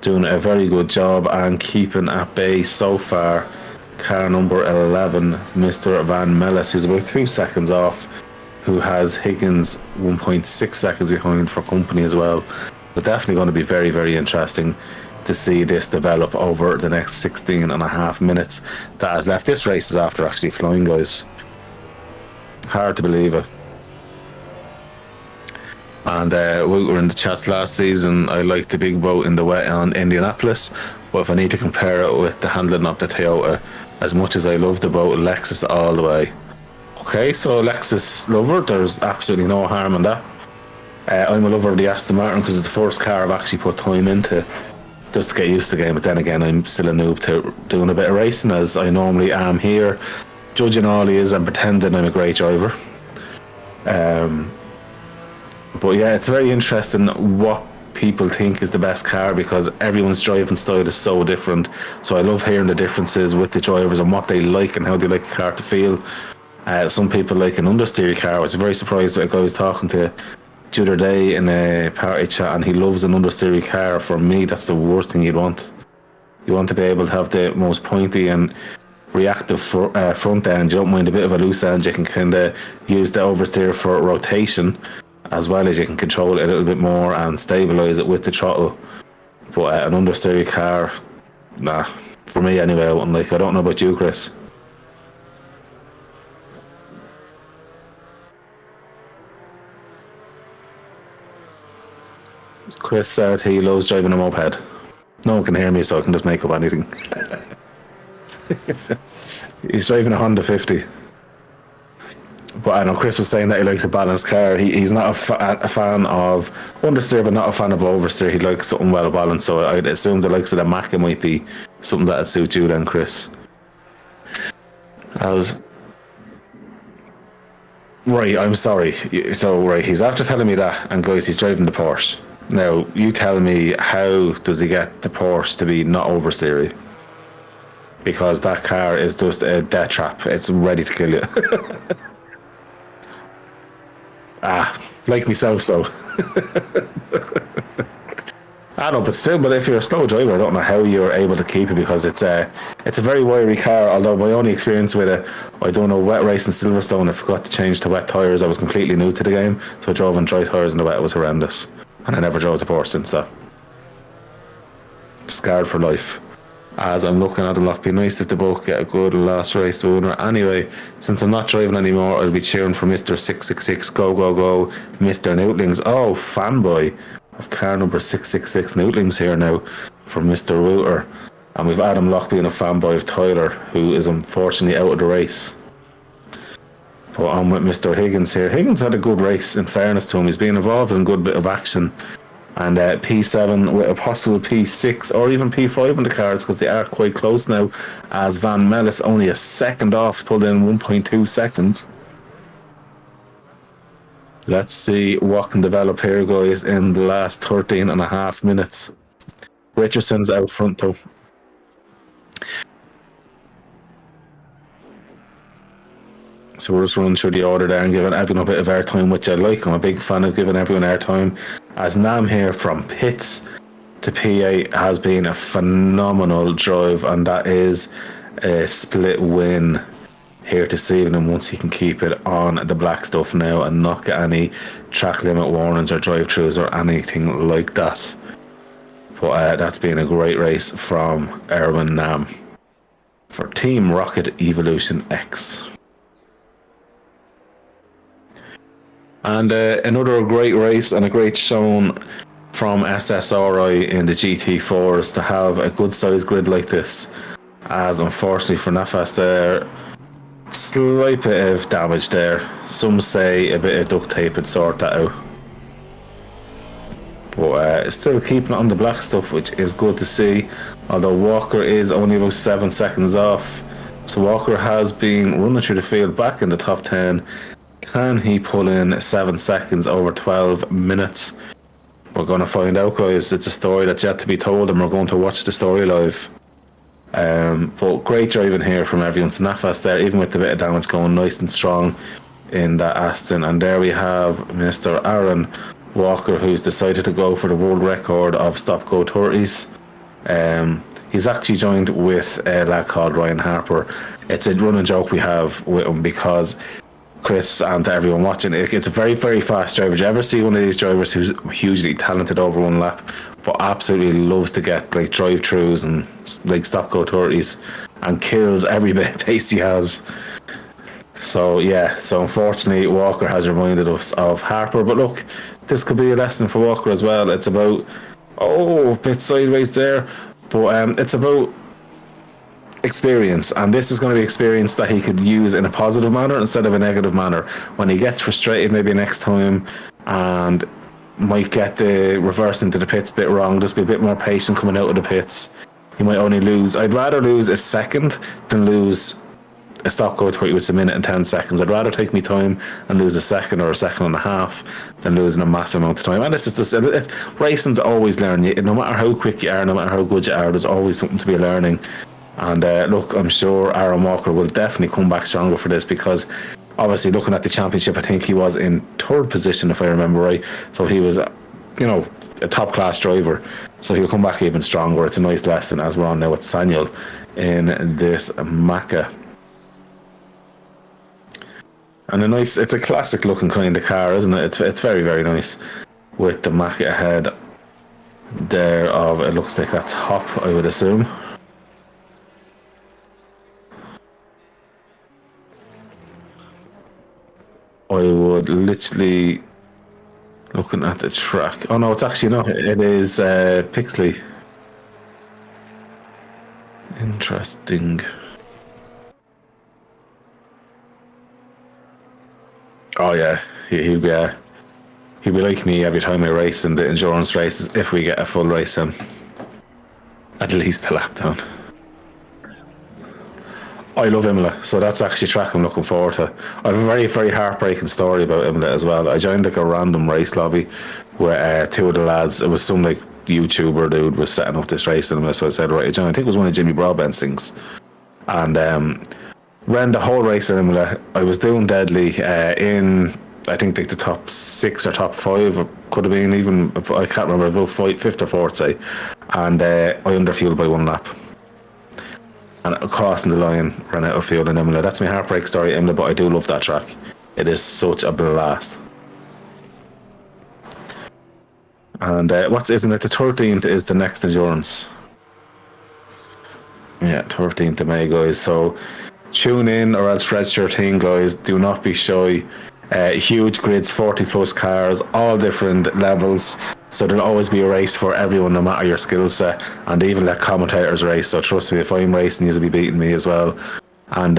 doing a very good job and keeping at bay so far. Car number 11, Mr. Van Mellis, who's about 2 seconds off, who has Higgins 1.6 seconds behind for company as well. But definitely going to be very, very interesting to see this develop over the next 16 and a half minutes that has left. This race is after actually flying, guys. Hard to believe it. And we were in the chats last season. I liked the big boat in the wet on Indianapolis, but if I need to compare it with the handling of the Toyota, as much as I love the boat, Lexus all the way. Okay, so Lexus lover, there's absolutely no harm in that. I'm a lover of the Aston Martin because it's the first car I've actually put time into just to get used to the game, but then again I'm still a noob to doing a bit of racing, as I normally am here, judging all he is and pretending I'm a great driver. But yeah, it's very interesting what people think is the best car, because everyone's driving style is so different. So I love hearing the differences with the drivers and what they like and how they like a car to feel. Some people like an understeer car. I was very surprised with a guy I was talking to the other day in a party chat, and he loves an understeer car. For me, that's the worst thing you'd want. You want to be able to have the most pointy and reactive front end. You don't mind a bit of a loose end. You can kind of use the oversteer for rotation, as well as you can control it a little bit more and stabilize it with the throttle. But an understeer car, nah, for me anyway, I wouldn't like. I don't know about you, Chris. Chris said he loves driving a moped. No one can hear me, so I can just make up anything. He's driving a Honda 50. But I know Chris was saying that he likes a balanced car. He's not a fan of understeer, but not a fan of oversteer. He likes something well balanced. So I'd assume the likes of the Macca might be something that'd suit you then, Chris. Right, I'm sorry. So right, he's after telling me that, and guys, he's driving the Porsche. Now, you tell me, how does he get the Porsche to be not oversteery? Because that car is just a death trap. It's ready to kill you. Like myself, so. I know, but still, but if you're a slow driver, I don't know how you're able to keep it, because it's a very wiry car. Although my only experience with it, I don't know, wet race in Silverstone, I forgot to change to wet tyres. I was completely new to the game, so I drove on dry tyres in the wet. It was horrendous, and I never drove the Porsche since that. Scarred for life. As I'm looking at them, it'd be nice if they both get a good last race winner. Anyway, since I'm not driving anymore, I'll be cheering for Mr. 666. Go, go, go, Mr. Newtlings. Oh, fanboy of car number 666 Newtlings here now for Mr. Wooter. And we've Adam Locke being a fanboy of Tyler, who is unfortunately out of the race. But I'm with Mr. Higgins here. Higgins had a good race, in fairness to him. He's been involved in a good bit of action. And P7 with a possible P6 or even P5 in the cards, because they are quite close now, as Van Mellis only a second off, pulled in 1.2 seconds. Let's see what can develop here, guys, in the last 13 and a half minutes. Richardson's out front though. So we're just running through the order there and giving everyone a bit of airtime, which I like. I'm a big fan of giving everyone airtime. As Nam here from pits to PA has been a phenomenal drive, and that is a split win here this evening once he can keep it on the black stuff now and not get any track limit warnings or drive-throughs or anything like that. But that's been a great race from Erwin Nam for Team Rocket Evolution X. And another great race and a great showing from SSRI in the GT4 is to have a good sized grid like this. As unfortunately for Nafas there, slight bit of damage there. Some say a bit of duct tape would sort that out. But still keeping it on the black stuff, which is good to see. Although Walker is only about 7 seconds off. So Walker has been running through the field back in the top 10. Can he pull in 7 seconds over 12 minutes? We're going to find out, guys. It's a story that's yet to be told, and we're going to watch the story live. But great driving here from everyone. Nafas there, even with the bit of damage, going nice and strong in that Aston. And there we have Mr. Aaron Walker, who's decided to go for the world record of stop-go 30s. He's actually joined with a lad called Ryan Harper. It's a running joke we have with him because Chris and to everyone watching, it's a very, very fast driver. Do you ever see one of these drivers who's hugely talented over one lap, but absolutely loves to get like drive-throughs and like stop-go 30s and kills every bit of pace he has? So yeah, so unfortunately Walker has reminded us of Harper, but look, this could be a lesson for Walker as well. It's about, a bit sideways there, but it's about experience, and this is going to be experience that he could use in a positive manner instead of a negative manner. When he gets frustrated maybe next time and might get the reverse into the pits a bit wrong, just be a bit more patient coming out of the pits. He might only lose, I'd rather lose a second than lose a stop-go 30 which is a minute and 10 seconds. I'd rather take me time and lose a second or a second and a half than losing a massive amount of time. And this is just racing's always learning. No matter how quick you are, no matter how good you are, there's always something to be learning. And look, I'm sure Aaron Walker will definitely come back stronger for this, because obviously looking at the championship, I think he was in third position if I remember right. So he was, a top class driver. So he'll come back even stronger. It's a nice lesson as we're on now with Saniel in this Macca. And it's a classic looking kind of car, isn't it? It's very, very nice with the Macca ahead there of, it looks like that's Hop, I would assume. I would literally, looking at the track. Oh no, it's actually not. It is Pixley. Interesting. Oh yeah, he'll be like me every time I race in the endurance races if we get a full race in. At least a lap down. I love Imola, so that's actually a track I'm looking forward to. I have a very, very heartbreaking story about Imola as well. I joined like a random race lobby where two of the lads, it was some like YouTuber dude was setting up this race in Imola, so I said, right, John, I think it was one of Jimmy Broadbent's things. And ran the whole race in Imola. I was doing deadly in, I think like the top 6 or top 5, or could have been even, I can't remember, about 5th or 4th say. And I underfueled by 1 lap. And crossing the line, ran out of fuel in Imola. That's my heartbreak story, Imola, but I do love that track. It is such a blast. And isn't it the 13th is the next endurance? Yeah, 13th of May, guys. So tune in or else stretch your team, guys. Do not be shy. Huge grids, 40 plus cars, all different levels. So there'll always be a race for everyone, no matter your skill set. And even let commentators race. So trust me, if I'm racing, you'll be beating me as well. And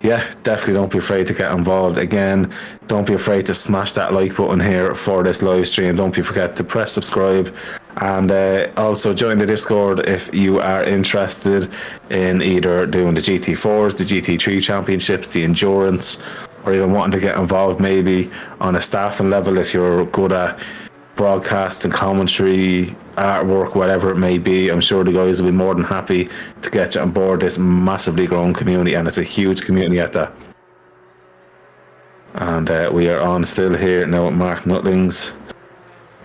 yeah, definitely don't be afraid to get involved. Again, don't be afraid to smash that like button here for this live stream. Don't forget to press subscribe. And also join the Discord if you are interested in either doing the GT4s, the GT3 championships, the endurance, or even wanting to get involved maybe on a staffing level if you're good at broadcast and commentary, artwork, whatever it may be. I'm sure the guys will be more than happy to get you on board this massively grown community, and it's a huge community at that. And we are on still here now at Mark Nutlings.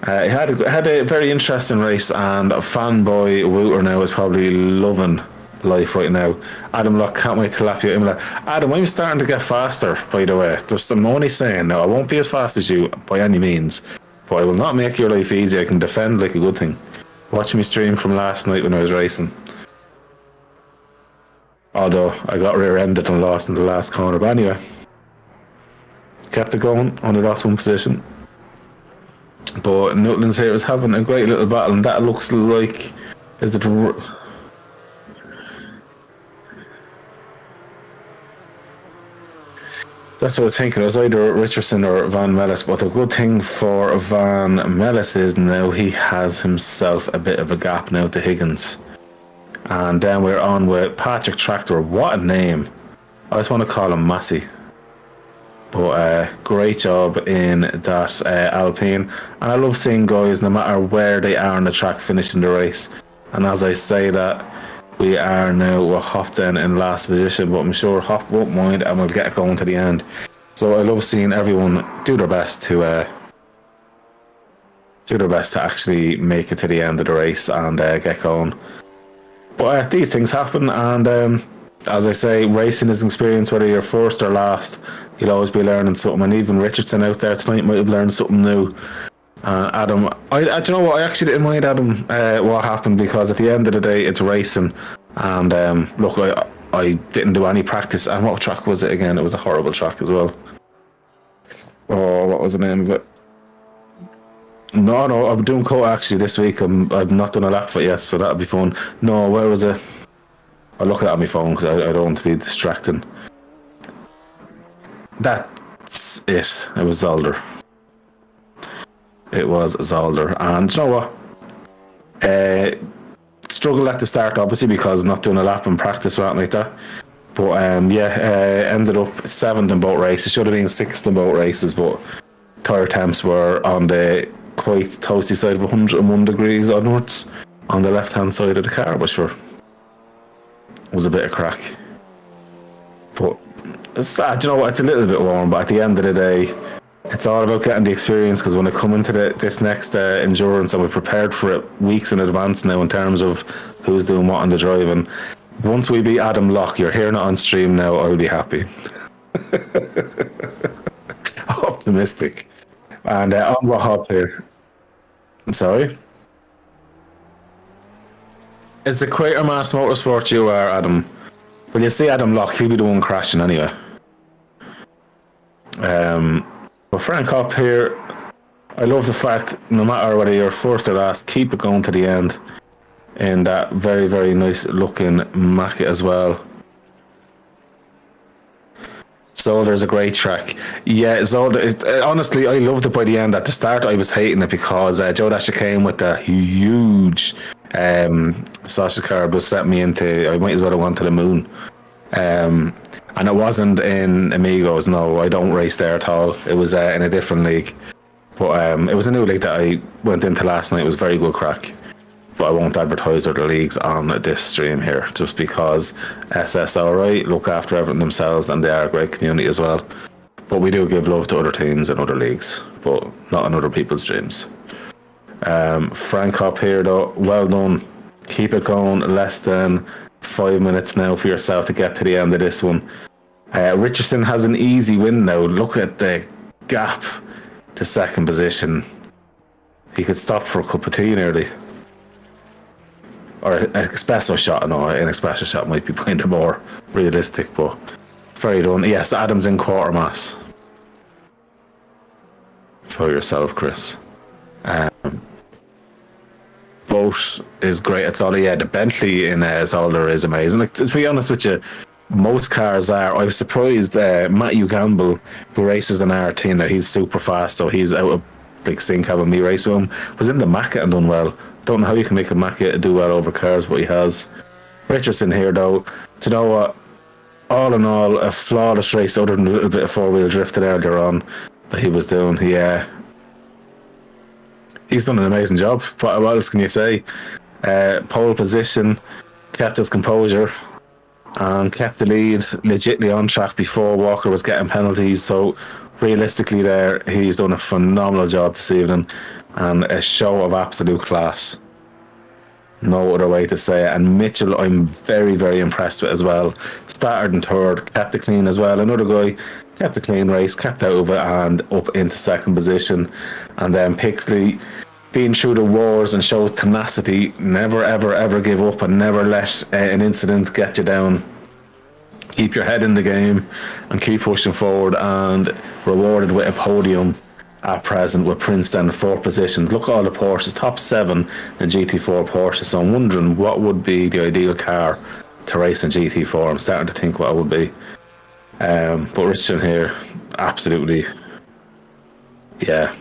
He had a very interesting race, and Fanboy Wooter now is probably loving life right now. Adam Locke, can't wait to lap you, Imola. Adam, I'm starting to get faster, by the way. Just I'm only saying now, I won't be as fast as you by any means, but I will not make your life easy. I can defend like a good thing. Watch me stream from last night when I was racing. Although I got rear-ended and lost in the last corner, but anyway, kept it going. Only lost 1 position. But Nutlands here is having a great little battle, and that looks like, is it? That's what I was thinking. It was either Richardson or Van Mellis, but the good thing for Van Mellis is now he has himself a bit of a gap now to Higgins. And then we're on with Patrick Tractor. What a name. I just want to call him Massey. But great job in that Alpine. And I love seeing guys, no matter where they are on the track, finishing the race. And as I say that, we are now with Hop then in last position, but I'm sure Hop won't mind and we'll get going to the end. So I love seeing everyone do their best to actually make it to the end of the race and get going. But these things happen, and as I say, racing is an experience. Whether you're first or last, you'll always be learning something. And even Richardson out there tonight might have learned something new. Adam, do you know what? I actually didn't mind Adam what happened, because at the end of the day, it's racing. And look, I didn't do any practice. And what track was it again? It was a horrible track as well. Oh, what was the name of it? No, I'm doing COTA actually this week. I've not done a lap for it yet, so that'll be fun. No, where was it? I'll look at it on my phone because I don't want to be distracting. That's it. It was Zolder. It was Zolder. And you know what? Struggled at the start, obviously, because not doing a lap in practice or anything like that. But ended up 7th in both races. Should have been 6th in both races, but tyre temps were on the quite toasty side of 101 degrees onwards on the left hand side of the car, which was a bit of crack. But it's sad, you know what, it's a little bit warm, but at the end of the day, it's all about getting the experience, because when I come into this next endurance, and we're prepared for it weeks in advance now in terms of who's doing what on the driving. Once we beat Adam Locke, you're hearing it on stream now, I'll be happy. Optimistic. And on what hop here? I'm sorry? It's the Quatermass Motorsport you are, Adam. Well, you see Adam Locke, he'll be the one crashing anyway. But Frank Hop here, I love the fact, no matter whether you're first or last, keep it going to the end in that very, very nice looking Macca as well. Zolder's a great track. Yeah, Zolder, honestly, I loved it by the end. At the start, I was hating it because Joe Dasher came with the huge sausage car, but set me into, I might as well have gone to the moon. And it wasn't in Amigos, no, I don't race there at all. It was in a different league. But it was a new league that I went into last night. It was very good crack. But I won't advertise other leagues on this stream here, just because SSRI look after everything themselves, and they are a great community as well. But we do give love to other teams and other leagues, but not on other people's streams. Frank Hop here though, well done. Keep it going. Less than 5 minutes now for yourself to get to the end of this one. Richardson has an easy win now. Look at the gap to second position. He could stop for a cup of tea nearly. Or an espresso shot. No, an espresso shot might be kind of more realistic, but very done. Yes, Adam's in Quatermass. For yourself, Chris. Boat is great. It's all, yeah, the Bentley in Zolder is amazing. Like, to be honest with you, most cars are. I was surprised Matthew Gamble, who races an RT now, he's super fast, so he's out of like sync having me race with him, was in the Macca and done well. Don't know how you can make a Macca do well over cars, but he has. Richardson here though, do you know what? All in all, a flawless race, other than a little bit of four-wheel drift earlier on that he was doing. He's done an amazing job. What else can you say? Pole position, kept his composure, and kept the lead legitly on track before Walker was getting penalties. So realistically there, he's done a phenomenal job this evening, and a show of absolute class. No other way to say it. And Mitchell, I'm very, very impressed with as well. Started in third, kept it clean as well. Another guy kept the clean race, kept out of it and up into second position. And then Pixley, being through the wars and shows tenacity, never ever ever give up and never let an incident get you down. Keep your head in the game and keep pushing forward, and rewarded with a podium at present with Princeton 4th position. Look at all the Porsches, top 7 in GT4 Porsche. So I'm wondering what would be the ideal car to race in GT4. I'm starting to think what it would be. But Richardson here, absolutely, yeah,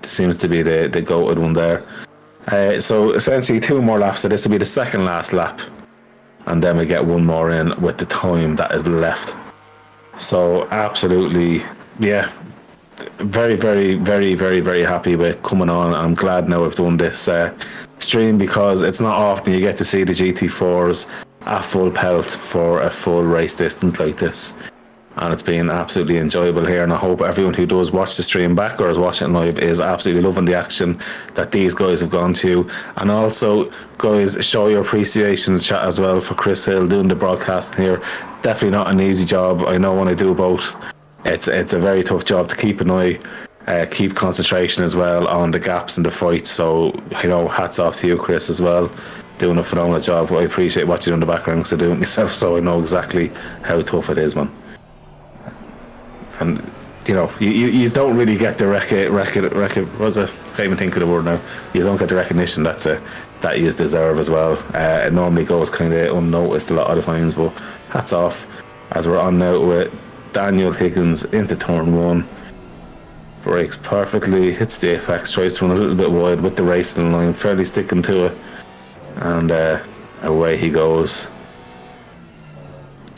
seems to be the goated one there. So essentially 2 more laps, so this will be the second last lap, and then we get one more in with the time that is left. So absolutely, yeah, very, very, very, very, very happy with coming on. I'm glad now I've done this stream, because it's not often you get to see the GT4s at full pelt for a full race distance like this. and it's been absolutely enjoyable here, and I hope everyone who does watch the stream back or is watching live is absolutely loving the action that these guys have gone to. And also, guys, show your appreciation in the chat as well for Chris Hill doing the broadcasting here. Definitely not an easy job. I know when I do both, it's a very tough job to keep an eye, keep concentration as well on the gaps in the fight. So, you know, hats off to you, Chris, as well, doing a phenomenal job. I appreciate what you do in the background because I do it myself, so I know exactly how tough it is, man. And you know, you don't really get the record. What's it? I can't even think of the word now. You don't get the recognition that you deserve as well. It normally goes kind of unnoticed a lot of the times, but hats off as we're on now with Daniel Higgins into turn one. Brakes perfectly, hits the apex, tries to run a little bit wide with the racing line, fairly sticking to it, and away he goes.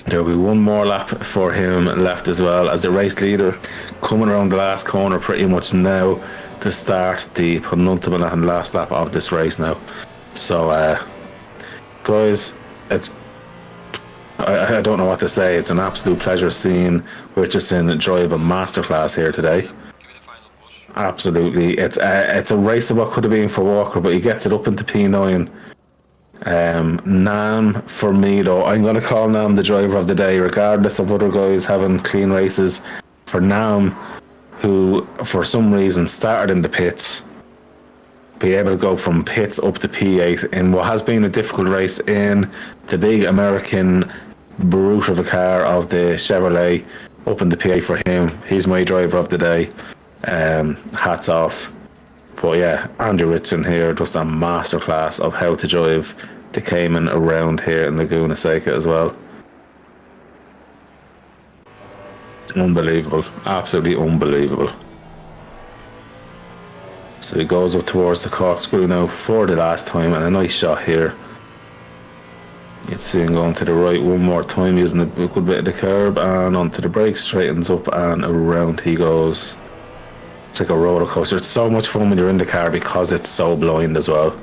There'll be one more lap for him left as well, as the race leader coming around the last corner pretty much now to start the penultimate and last lap of this race now. So guys, it's I don't know what to say. It's an absolute pleasure seeing Richardson drive a masterclass here today. Give me the final push. Absolutely, it's a race of what could have been for Walker, but he gets it up into P9. Nam, for me though, I'm going to call Nam the driver of the day, regardless of other guys having clean races. For Nam, who for some reason started in the pits, be able to go from pits up to P8 in what has been a difficult race in the big American brute of a car of the Chevrolet, up in the P8 for him. He's my driver of the day. Hats off. But yeah, Andrew Richardson here, just a masterclass of how to drive the Cayman around here in Laguna Seca as well. Unbelievable, absolutely unbelievable. So he goes up towards the corkscrew now for the last time, and a nice shot here. You'd see him going to the right one more time using a good bit of the curb, and onto the brakes, straightens up and around he goes. It's like a roller coaster. It's so much fun when you're in the car because it's so blind as well.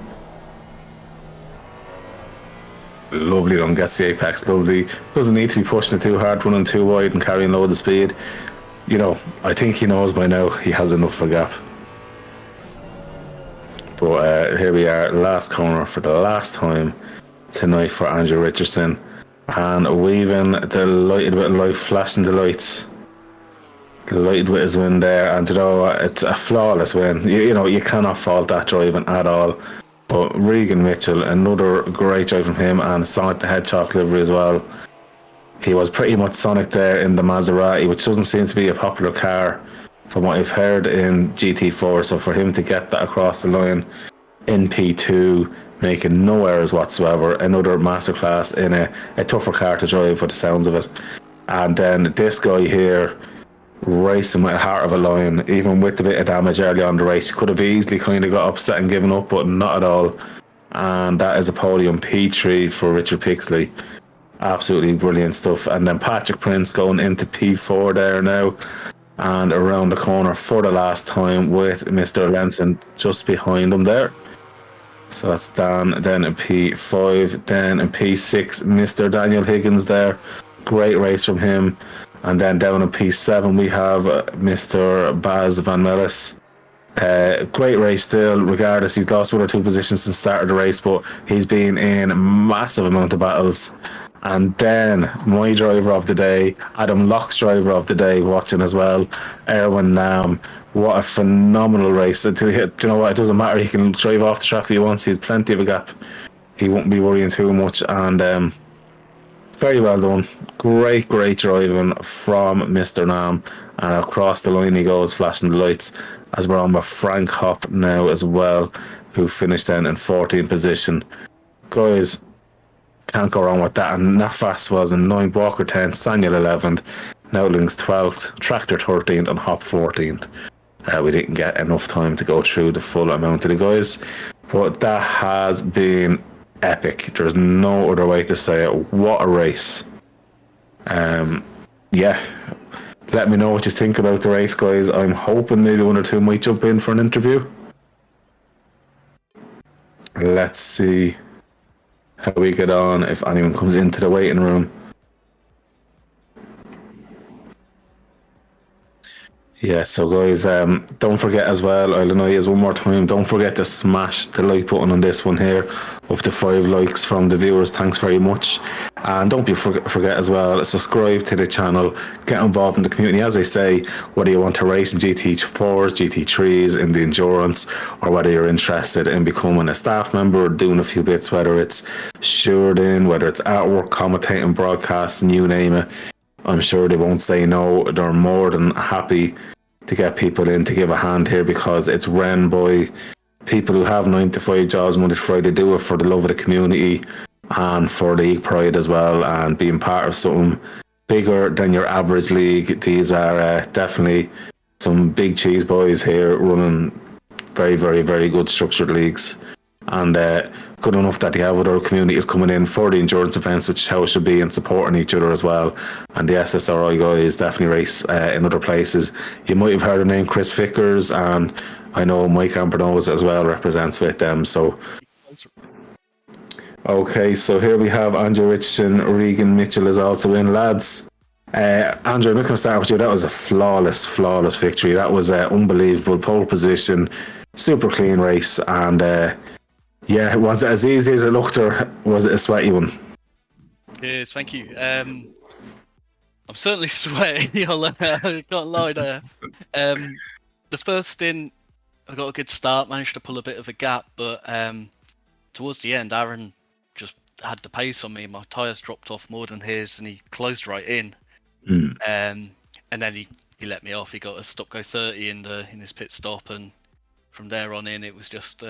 Lovely one, gets the apex, lovely. Doesn't need to be pushing it too hard, running too wide and carrying loads of speed. You know, I think he knows by now he has enough of a gap. But here we are, last corner for the last time tonight for Andrew Richardson. And weaving delighted with life, flashing the lights. Delighted with his win there, and you know, it's a flawless win. You know, you cannot fault that driving at all. But Regan Mitchell, another great drive from him, and Sonic the Hedgehog livery as well. He was pretty much Sonic there in the Maserati, which doesn't seem to be a popular car from what I've heard in GT4. So for him to get that across the line in P2, making no errors whatsoever, another masterclass in a tougher car to drive by the sounds of it. And then this guy here, racing with a heart of a lion, even with a bit of damage early on the race. Could have easily kind of got upset and given up, but not at all. And that is a podium, P3 for Richard Pixley. Absolutely brilliant stuff. And then Patrick Prince going into P4 there now, and around the corner for the last time with Mr. Lenson just behind him there. So that's Dan, then in P5, then in P6, Mr. Daniel Higgins there. Great race from him. And then down in P7 we have Mr. Baz Van Mellis. Great race still, regardless. He's lost 1 or 2 positions since the start of the race, but he's been in a massive amount of battles. And then my driver of the day, Adam Locke's driver of the day, watching as well, Erwin Nam. What a phenomenal race. Do you know what? It doesn't matter. He can drive off the track if he wants. He has plenty of a gap. He won't be worrying too much. And very well done. Great driving from Mr. Nam. And across the line he goes, flashing the lights, as we're on with Frank Hopp now as well, who finished then in 14th position. Guys, can't go wrong with that. And Nafas was in 9th, Walker 10th, Saniel 11th, Nowlings 12th, Tractor 13th, and Hop 14th. We didn't get enough time to go through the full amount of the guys, but that has been epic. There's no other way to say it. What a race. Yeah, let me know what you think about the race, guys. I'm hoping maybe 1 or 2 might jump in for an interview. Let's see how we get on, if anyone comes into the waiting room. Yeah, so guys, don't forget as well, I'll annoy you one more time, don't forget to smash the like button on this one here, up to 5 likes from the viewers, thanks very much. And don't forget as well, subscribe to the channel, get involved in the community, as I say, whether you want to race in GT4s, GT3s, in the endurance, or whether you're interested in becoming a staff member or doing a few bits, whether it's shooting, whether it's artwork, commentating, broadcasting, you name it. I'm sure they won't say no. They're more than happy to get people in to give a hand here, because it's run by people who have 9 to 5 jobs Monday to Friday, do it for the love of the community and for league pride as well, and being part of something bigger than your average league. These are definitely some big cheese boys here running very, very, very good structured leagues, and good enough that they have other communities coming in for the endurance events, which is how it should be, and supporting each other as well. And the SSRI guys definitely race in other places. You might have heard the name Chris Vickers, and I know Mike Ambernos as well represents with them. So okay, so here we have Andrew Richardson. Regan Mitchell is also in, lads. Andrew, I'm not going to start with you. That was a flawless victory. That was unbelievable. Pole position, super clean race, and yeah, was it as easy as it looked, or was it a sweaty one? Yes, thank you. I'm certainly sweaty. I can't lie there. The first stint, I got a good start, managed to pull a bit of a gap, but towards the end, Aaron just had the pace on me. My tyres dropped off more than his, and he closed right in. And then he let me off. He got a stop-go 30 in his pit stop, and from there on in, it was just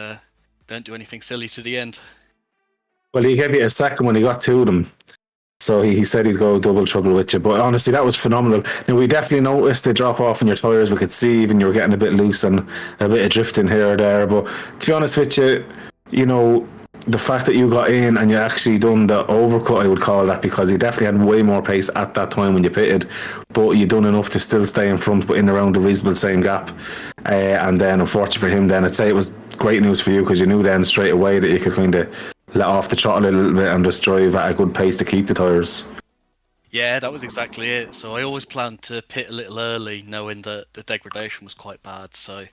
don't do anything silly to the end. Well, he gave you a second when he got to them. So he said he'd go double trouble with you. But honestly, that was phenomenal. Now, we definitely noticed the drop off in your tyres. We could see even you were getting a bit loose and a bit of drifting here or there. But to be honest with you, you know, the fact that you got in and you actually done the overcut, I would call that, because you definitely had way more pace at that time when you pitted, but you done enough to still stay in front, but in around the reasonable same gap. And then, unfortunately for him, then I'd say it was great news for you, because you knew then straight away that you could kind of let off the throttle a little bit and just drive at a good pace to keep the tyres. Yeah, that was exactly it. So I always planned to pit a little early, knowing that the degradation was quite bad, so it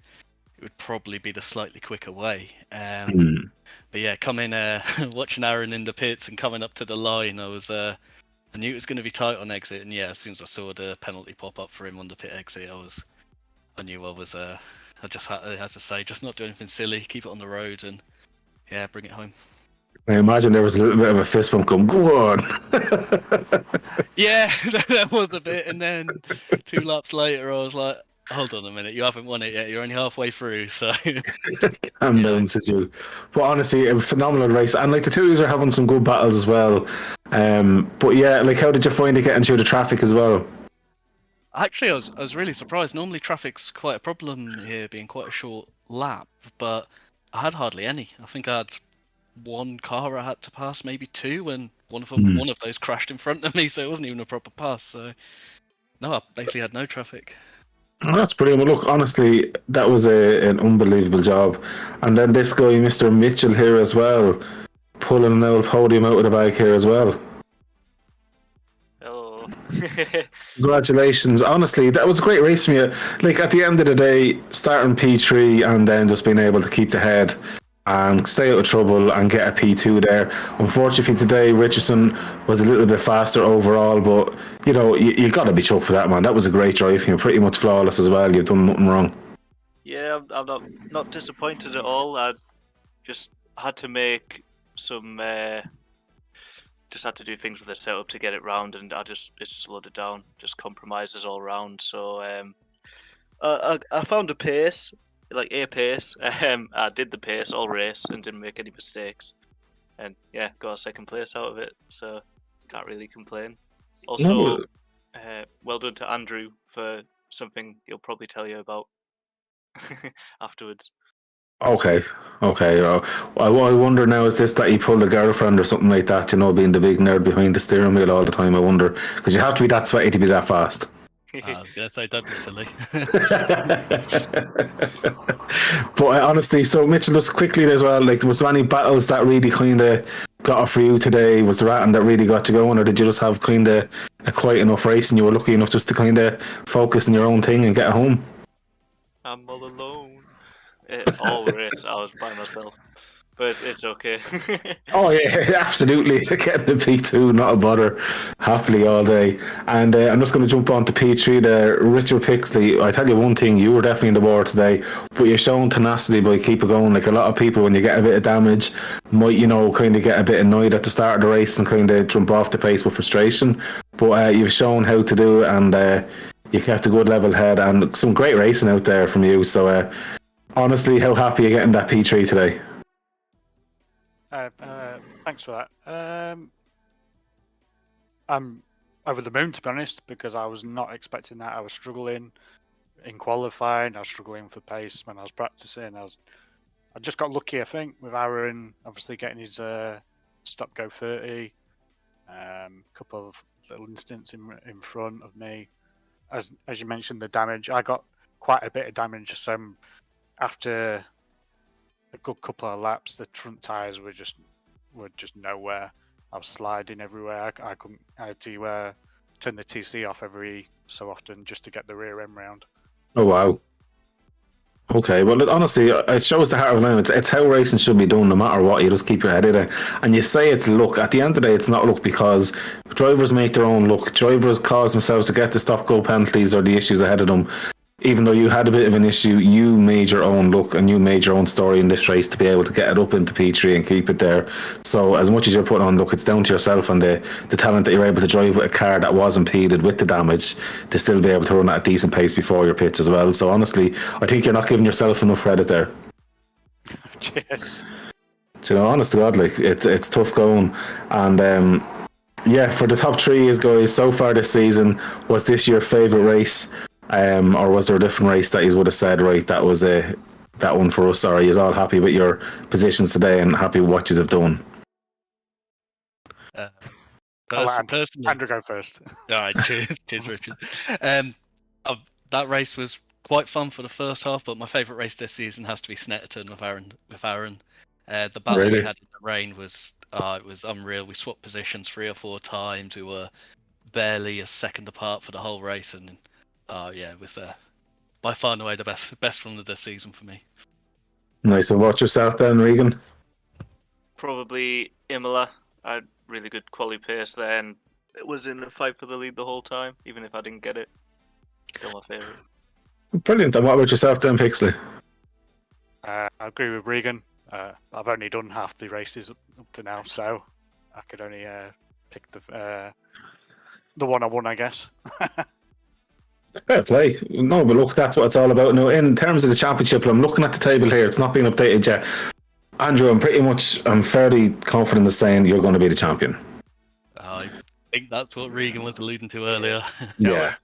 would probably be the slightly quicker way. But yeah, coming watching Aaron in the pits and coming up to the line, I knew it was going to be tight on exit, and yeah, as soon as I saw the penalty pop up for him on the pit exit, I knew I just had, as I say, just not do anything silly, keep it on the road, and yeah, bring it home. I imagine there was a little bit of a fist bump going, go on. Yeah, that was a bit, and then 2 laps later, I was like, hold on a minute, you haven't won it yet, you're only halfway through, so... Calm down, says you. But honestly, a phenomenal race, and like the two of you are having some good battles as well. But yeah, like, how did you find it getting through the traffic as well? Actually, I was really surprised. Normally traffic's quite a problem here, being quite a short lap, but I had hardly any. I think I had 1 car I had to pass, maybe 2, and one of those crashed in front of me, so it wasn't even a proper pass. So no, I basically had no traffic. Oh, that's brilliant. Well, look, honestly, that was an unbelievable job. And then this guy, Mr. Mitchell here as well, pulling an old podium out of the bag here as well. Hello. Congratulations. Honestly, that was a great race from you. Like, at the end of the day, starting P3 and then just being able to keep the head and stay out of trouble and get a P2 there. Unfortunately today, Richardson was a little bit faster overall, but you know, you got to be chuffed for that, man. That was a great drive. You're pretty much flawless as well. You've done nothing wrong. Yeah, I'm not disappointed at all. I just had to make some just had to do things with the setup to get it round, and it slowed it down, just compromises all round. So I found a pace, like a pace. I did the pace all race and didn't make any mistakes, and yeah, got a second place out of it. So can't really complain. Also, well done to Andrew for something he'll probably tell you about afterwards. Okay. I wonder now, is this that he pulled a girlfriend or something like that, you know, being the big nerd behind the steering wheel all the time? I wonder, because you have to be that sweaty to be that fast. I was going to say, don't be silly. But honestly, so Mitchell, just quickly as well, like, was there any battles that really kind of got off for you today? Was there anything that really got you going, or did you just have kind of a quiet enough race and you were lucky enough just to kind of focus on your own thing and get home? I'm all alone. All race, I was by myself. But it's okay. Oh yeah, absolutely. Getting the P2, not a bother. Happily all day. And I'm just going to jump on to P3 there. Richard Pixley, I tell you one thing, you were definitely in the war today, but you're showing tenacity by keep it going. Like a lot of people, when you get a bit of damage, might, kind of get a bit annoyed at the start of the race and kind of jump off the pace with frustration. But you've shown how to do it, and you kept a good level head and some great racing out there from you. So honestly, how happy are you getting that P3 today? Thanks for that. I'm over the moon, to be honest, because I was not expecting that. I was struggling in qualifying. I was struggling for pace when I was practicing. I just got lucky, I think, with Aaron obviously getting his stop go 30. Couple of little incidents in front of me. As you mentioned, the damage. I got quite a bit of damage. So after a good couple of laps, the front tyres were just nowhere. I was sliding everywhere. I had to turn the TC off every so often just to get the rear end round. Oh wow. Okay, well, honestly, it shows the heart of man. It's how racing should be done, no matter what. You just keep your head in it, and you say it's luck. At the end of the day, it's not luck, because drivers make their own luck. Drivers cause themselves to get the stop-go penalties or the issues ahead of them. Even though you had a bit of an issue, you made your own luck and you made your own story in this race to be able to get it up into P3 and keep it there. So as much as you're putting on luck, it's down to yourself and the talent that you're able to drive with a car that was impeded with the damage to still be able to run at a decent pace before your pits as well. So honestly, I think you're not giving yourself enough credit there. Cheers. Honest to God, like it's tough going. And yeah, for the top three guys so far this season, was this your favourite race? Or was there a different race that you would have said, right, that was that one for us? Or are you all happy with your positions today and happy with what you have done? Personally, Andrew, go first. All right, cheers, Richard. That race was quite fun for the first half, but my favourite race this season has to be Snetterton with Aaron. The battle we had in the rain was it was unreal. We swapped positions 3 or 4 times. We were barely a second apart for the whole race, and yeah, it was by far and away the best run of the season for me. Nice. So watch yourself then, Regan. Probably Imola. I had really good quality pace there, and it was in the fight for the lead the whole time, even if I didn't get it. Still my favourite. Brilliant. And what about yourself then, Pixley? I agree with Regan. I've only done half the races up to now, so I could only pick the one I won, I guess. Fair play. No, but look, that's what it's all about. Now, in terms of the championship, I'm looking at the table here. It's not being updated yet. Andrew, I'm fairly confident in saying you're going to be the champion. I think that's what Regan was alluding to earlier. Yeah.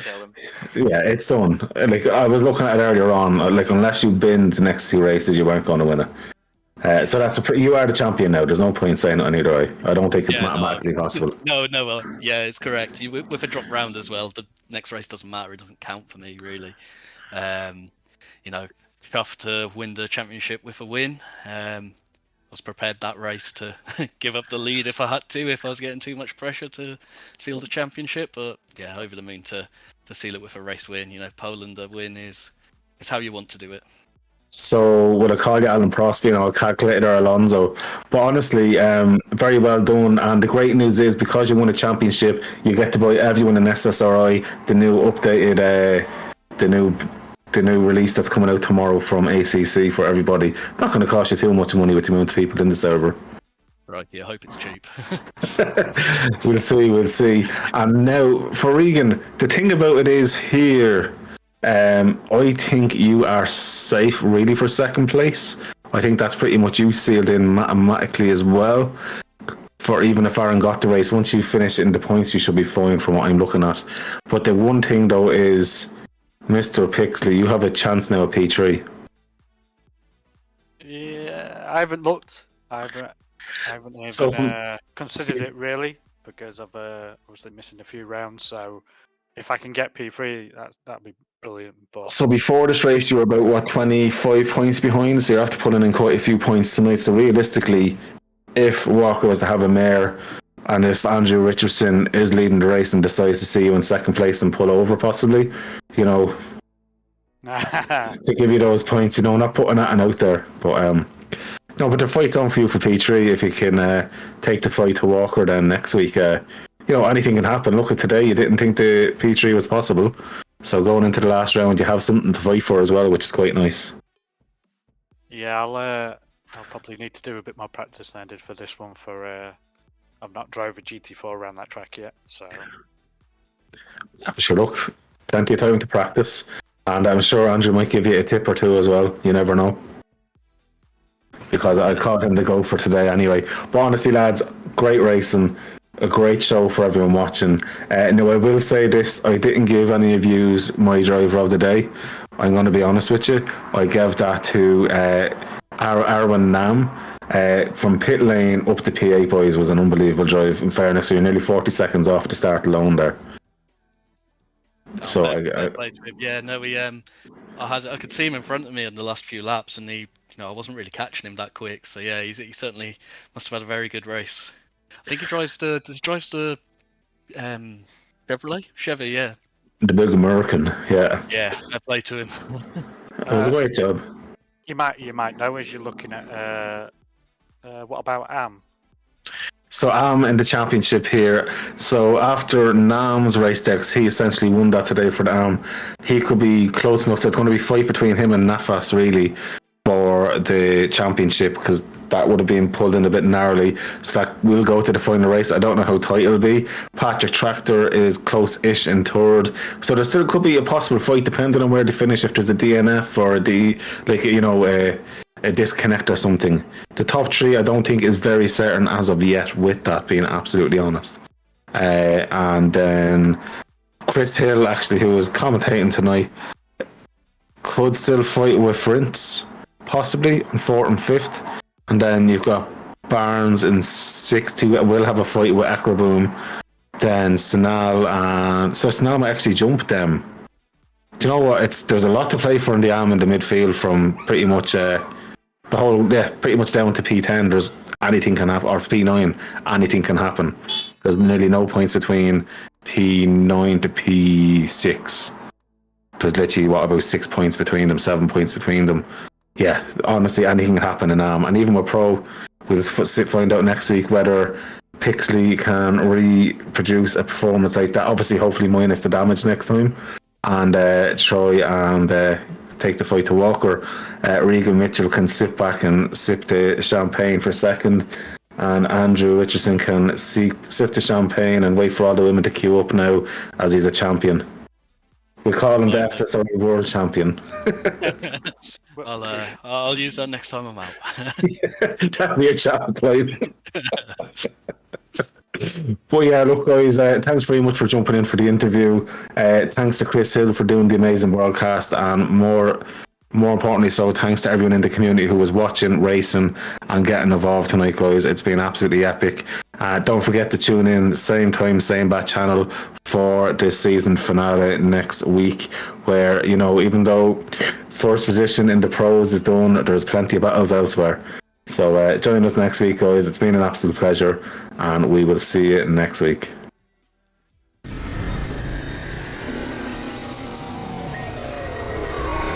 Tell him. Yeah, it's done. Like, I was looking at it earlier on. Like, unless you binned the next 2 races, you weren't going to win it. So you are the champion now. There's no point saying it on either way. I don't think it's mathematically possible. No, well, yeah, it's correct. With a drop round as well, the next race doesn't matter. It doesn't count for me, really. Tough to win the championship with a win. I was prepared that race to give up the lead if I had to, if I was getting too much pressure to seal the championship. But yeah, over the moon to seal it with a race win. Poland, a win is how you want to do it. So would I call you Alan Prosby and I'll calculate or Alonso? But honestly, very well done. And the great news is, because you won a championship, you get to buy everyone an SSRI, the new updated, the new release that's coming out tomorrow from ACC for everybody. It's not going to cost you too much money with the amount of people in the server. Right, yeah, I hope it's cheap. We'll see. And now, for Regan, the thing about it is here, I think you are safe really for second place. I think that's pretty much you sealed in mathematically as well. For even if Aaron got the race, once you finish in the points, you should be fine from what I'm looking at. But the one thing though is, Mr. Pixley, you have a chance now at P3. Yeah, I haven't looked. I haven't even considered it really, because I've obviously missing a few rounds. So if I can get P3, that'd be brilliant. But so before this race, you were about 25 points behind. So you have to put in quite a few points tonight. So realistically, if Walker was to have a mare, and if Andrew Richardson is leading the race and decides to see you in second place and pull over, possibly, to give you those points. You know, not putting that out there, but no, but the fight's on for you for P3. If you can take the fight to Walker, then next week, you know, anything can happen. Look at today, you didn't think the P3 was possible, so going into the last round, you have something to fight for as well, which is quite nice. Yeah, I'll probably need to do a bit more practice than I did for this one. I've not drove a GT4 around that track yet, so. Yeah, sure, look, plenty of time to practice, and I'm sure Andrew might give you a tip or two as well. You never know, because I caught him to go for today anyway. But honestly, lads, great racing, a great show for everyone watching. Now, I will say this: I didn't give any of you my driver of the day. I'm going to be honest with you. I gave that to Arwen Nam. From pit lane up to P8, boys, was an unbelievable drive. In fairness, so you're nearly 40 seconds off the start alone there. So I could see him in front of me in the last few laps, and I wasn't really catching him that quick. So yeah, he certainly must have had a very good race. I think he drives the Chevy, yeah. The big American, yeah. Yeah, fair play to him. It was a great job. You might know as you're looking at what about Am? So Am in the championship here. So after Nam's race there, 'cause he essentially won that today for the Am, he could be close enough. So it's going to be a fight between him and Nafas really for the championship, because that would have been pulled in a bit narrowly. So that will go to the final race. I don't know how tight it'll be. Patrick Tractor is close-ish in third. So there still could be a possible fight depending on where they finish, if there's a DNF or a disconnect or something. The top three I don't think is very certain as of yet, with that being absolutely honest. And then Chris Hill, actually, who was commentating tonight, could still fight with Fritz, possibly in 4th and 5th. And then you've got Barnes in 6th, who will have a fight with Eccleboom. Then Snell, and so Snell might actually jump them. Do you know what? There's a lot to play for in the arm in the midfield, from pretty much pretty much down to P10. There's anything can happen, or P9, anything can happen. There's nearly no points between P9 to P6. There's literally about 6 points between them, 7 points between them. Yeah, honestly, anything can happen in Am. And even with Pro, we'll find out next week whether Pixley can reproduce a performance like that. Obviously, hopefully minus the damage next time. And Troy and take the fight to Walker. Regan Mitchell can sit back and sip the champagne for a second. And Andrew Richardson can sip the champagne and wait for all the women to queue up now, as he's a champion. We'll call him the SSRI World Champion. I'll use that next time I'm out. That'll be a chat, Clive. But yeah, look, guys, thanks very much for jumping in for the interview. Thanks to Chris Hill for doing the amazing broadcast, and more importantly, so thanks to everyone in the community who was watching, racing, and getting involved tonight, guys. It's been absolutely epic. Don't forget to tune in same time, same bat channel for this season finale next week, where, even though first position in the pros is done, there's plenty of battles elsewhere. So join us next week, guys. It's been an absolute pleasure, and we will see you next week.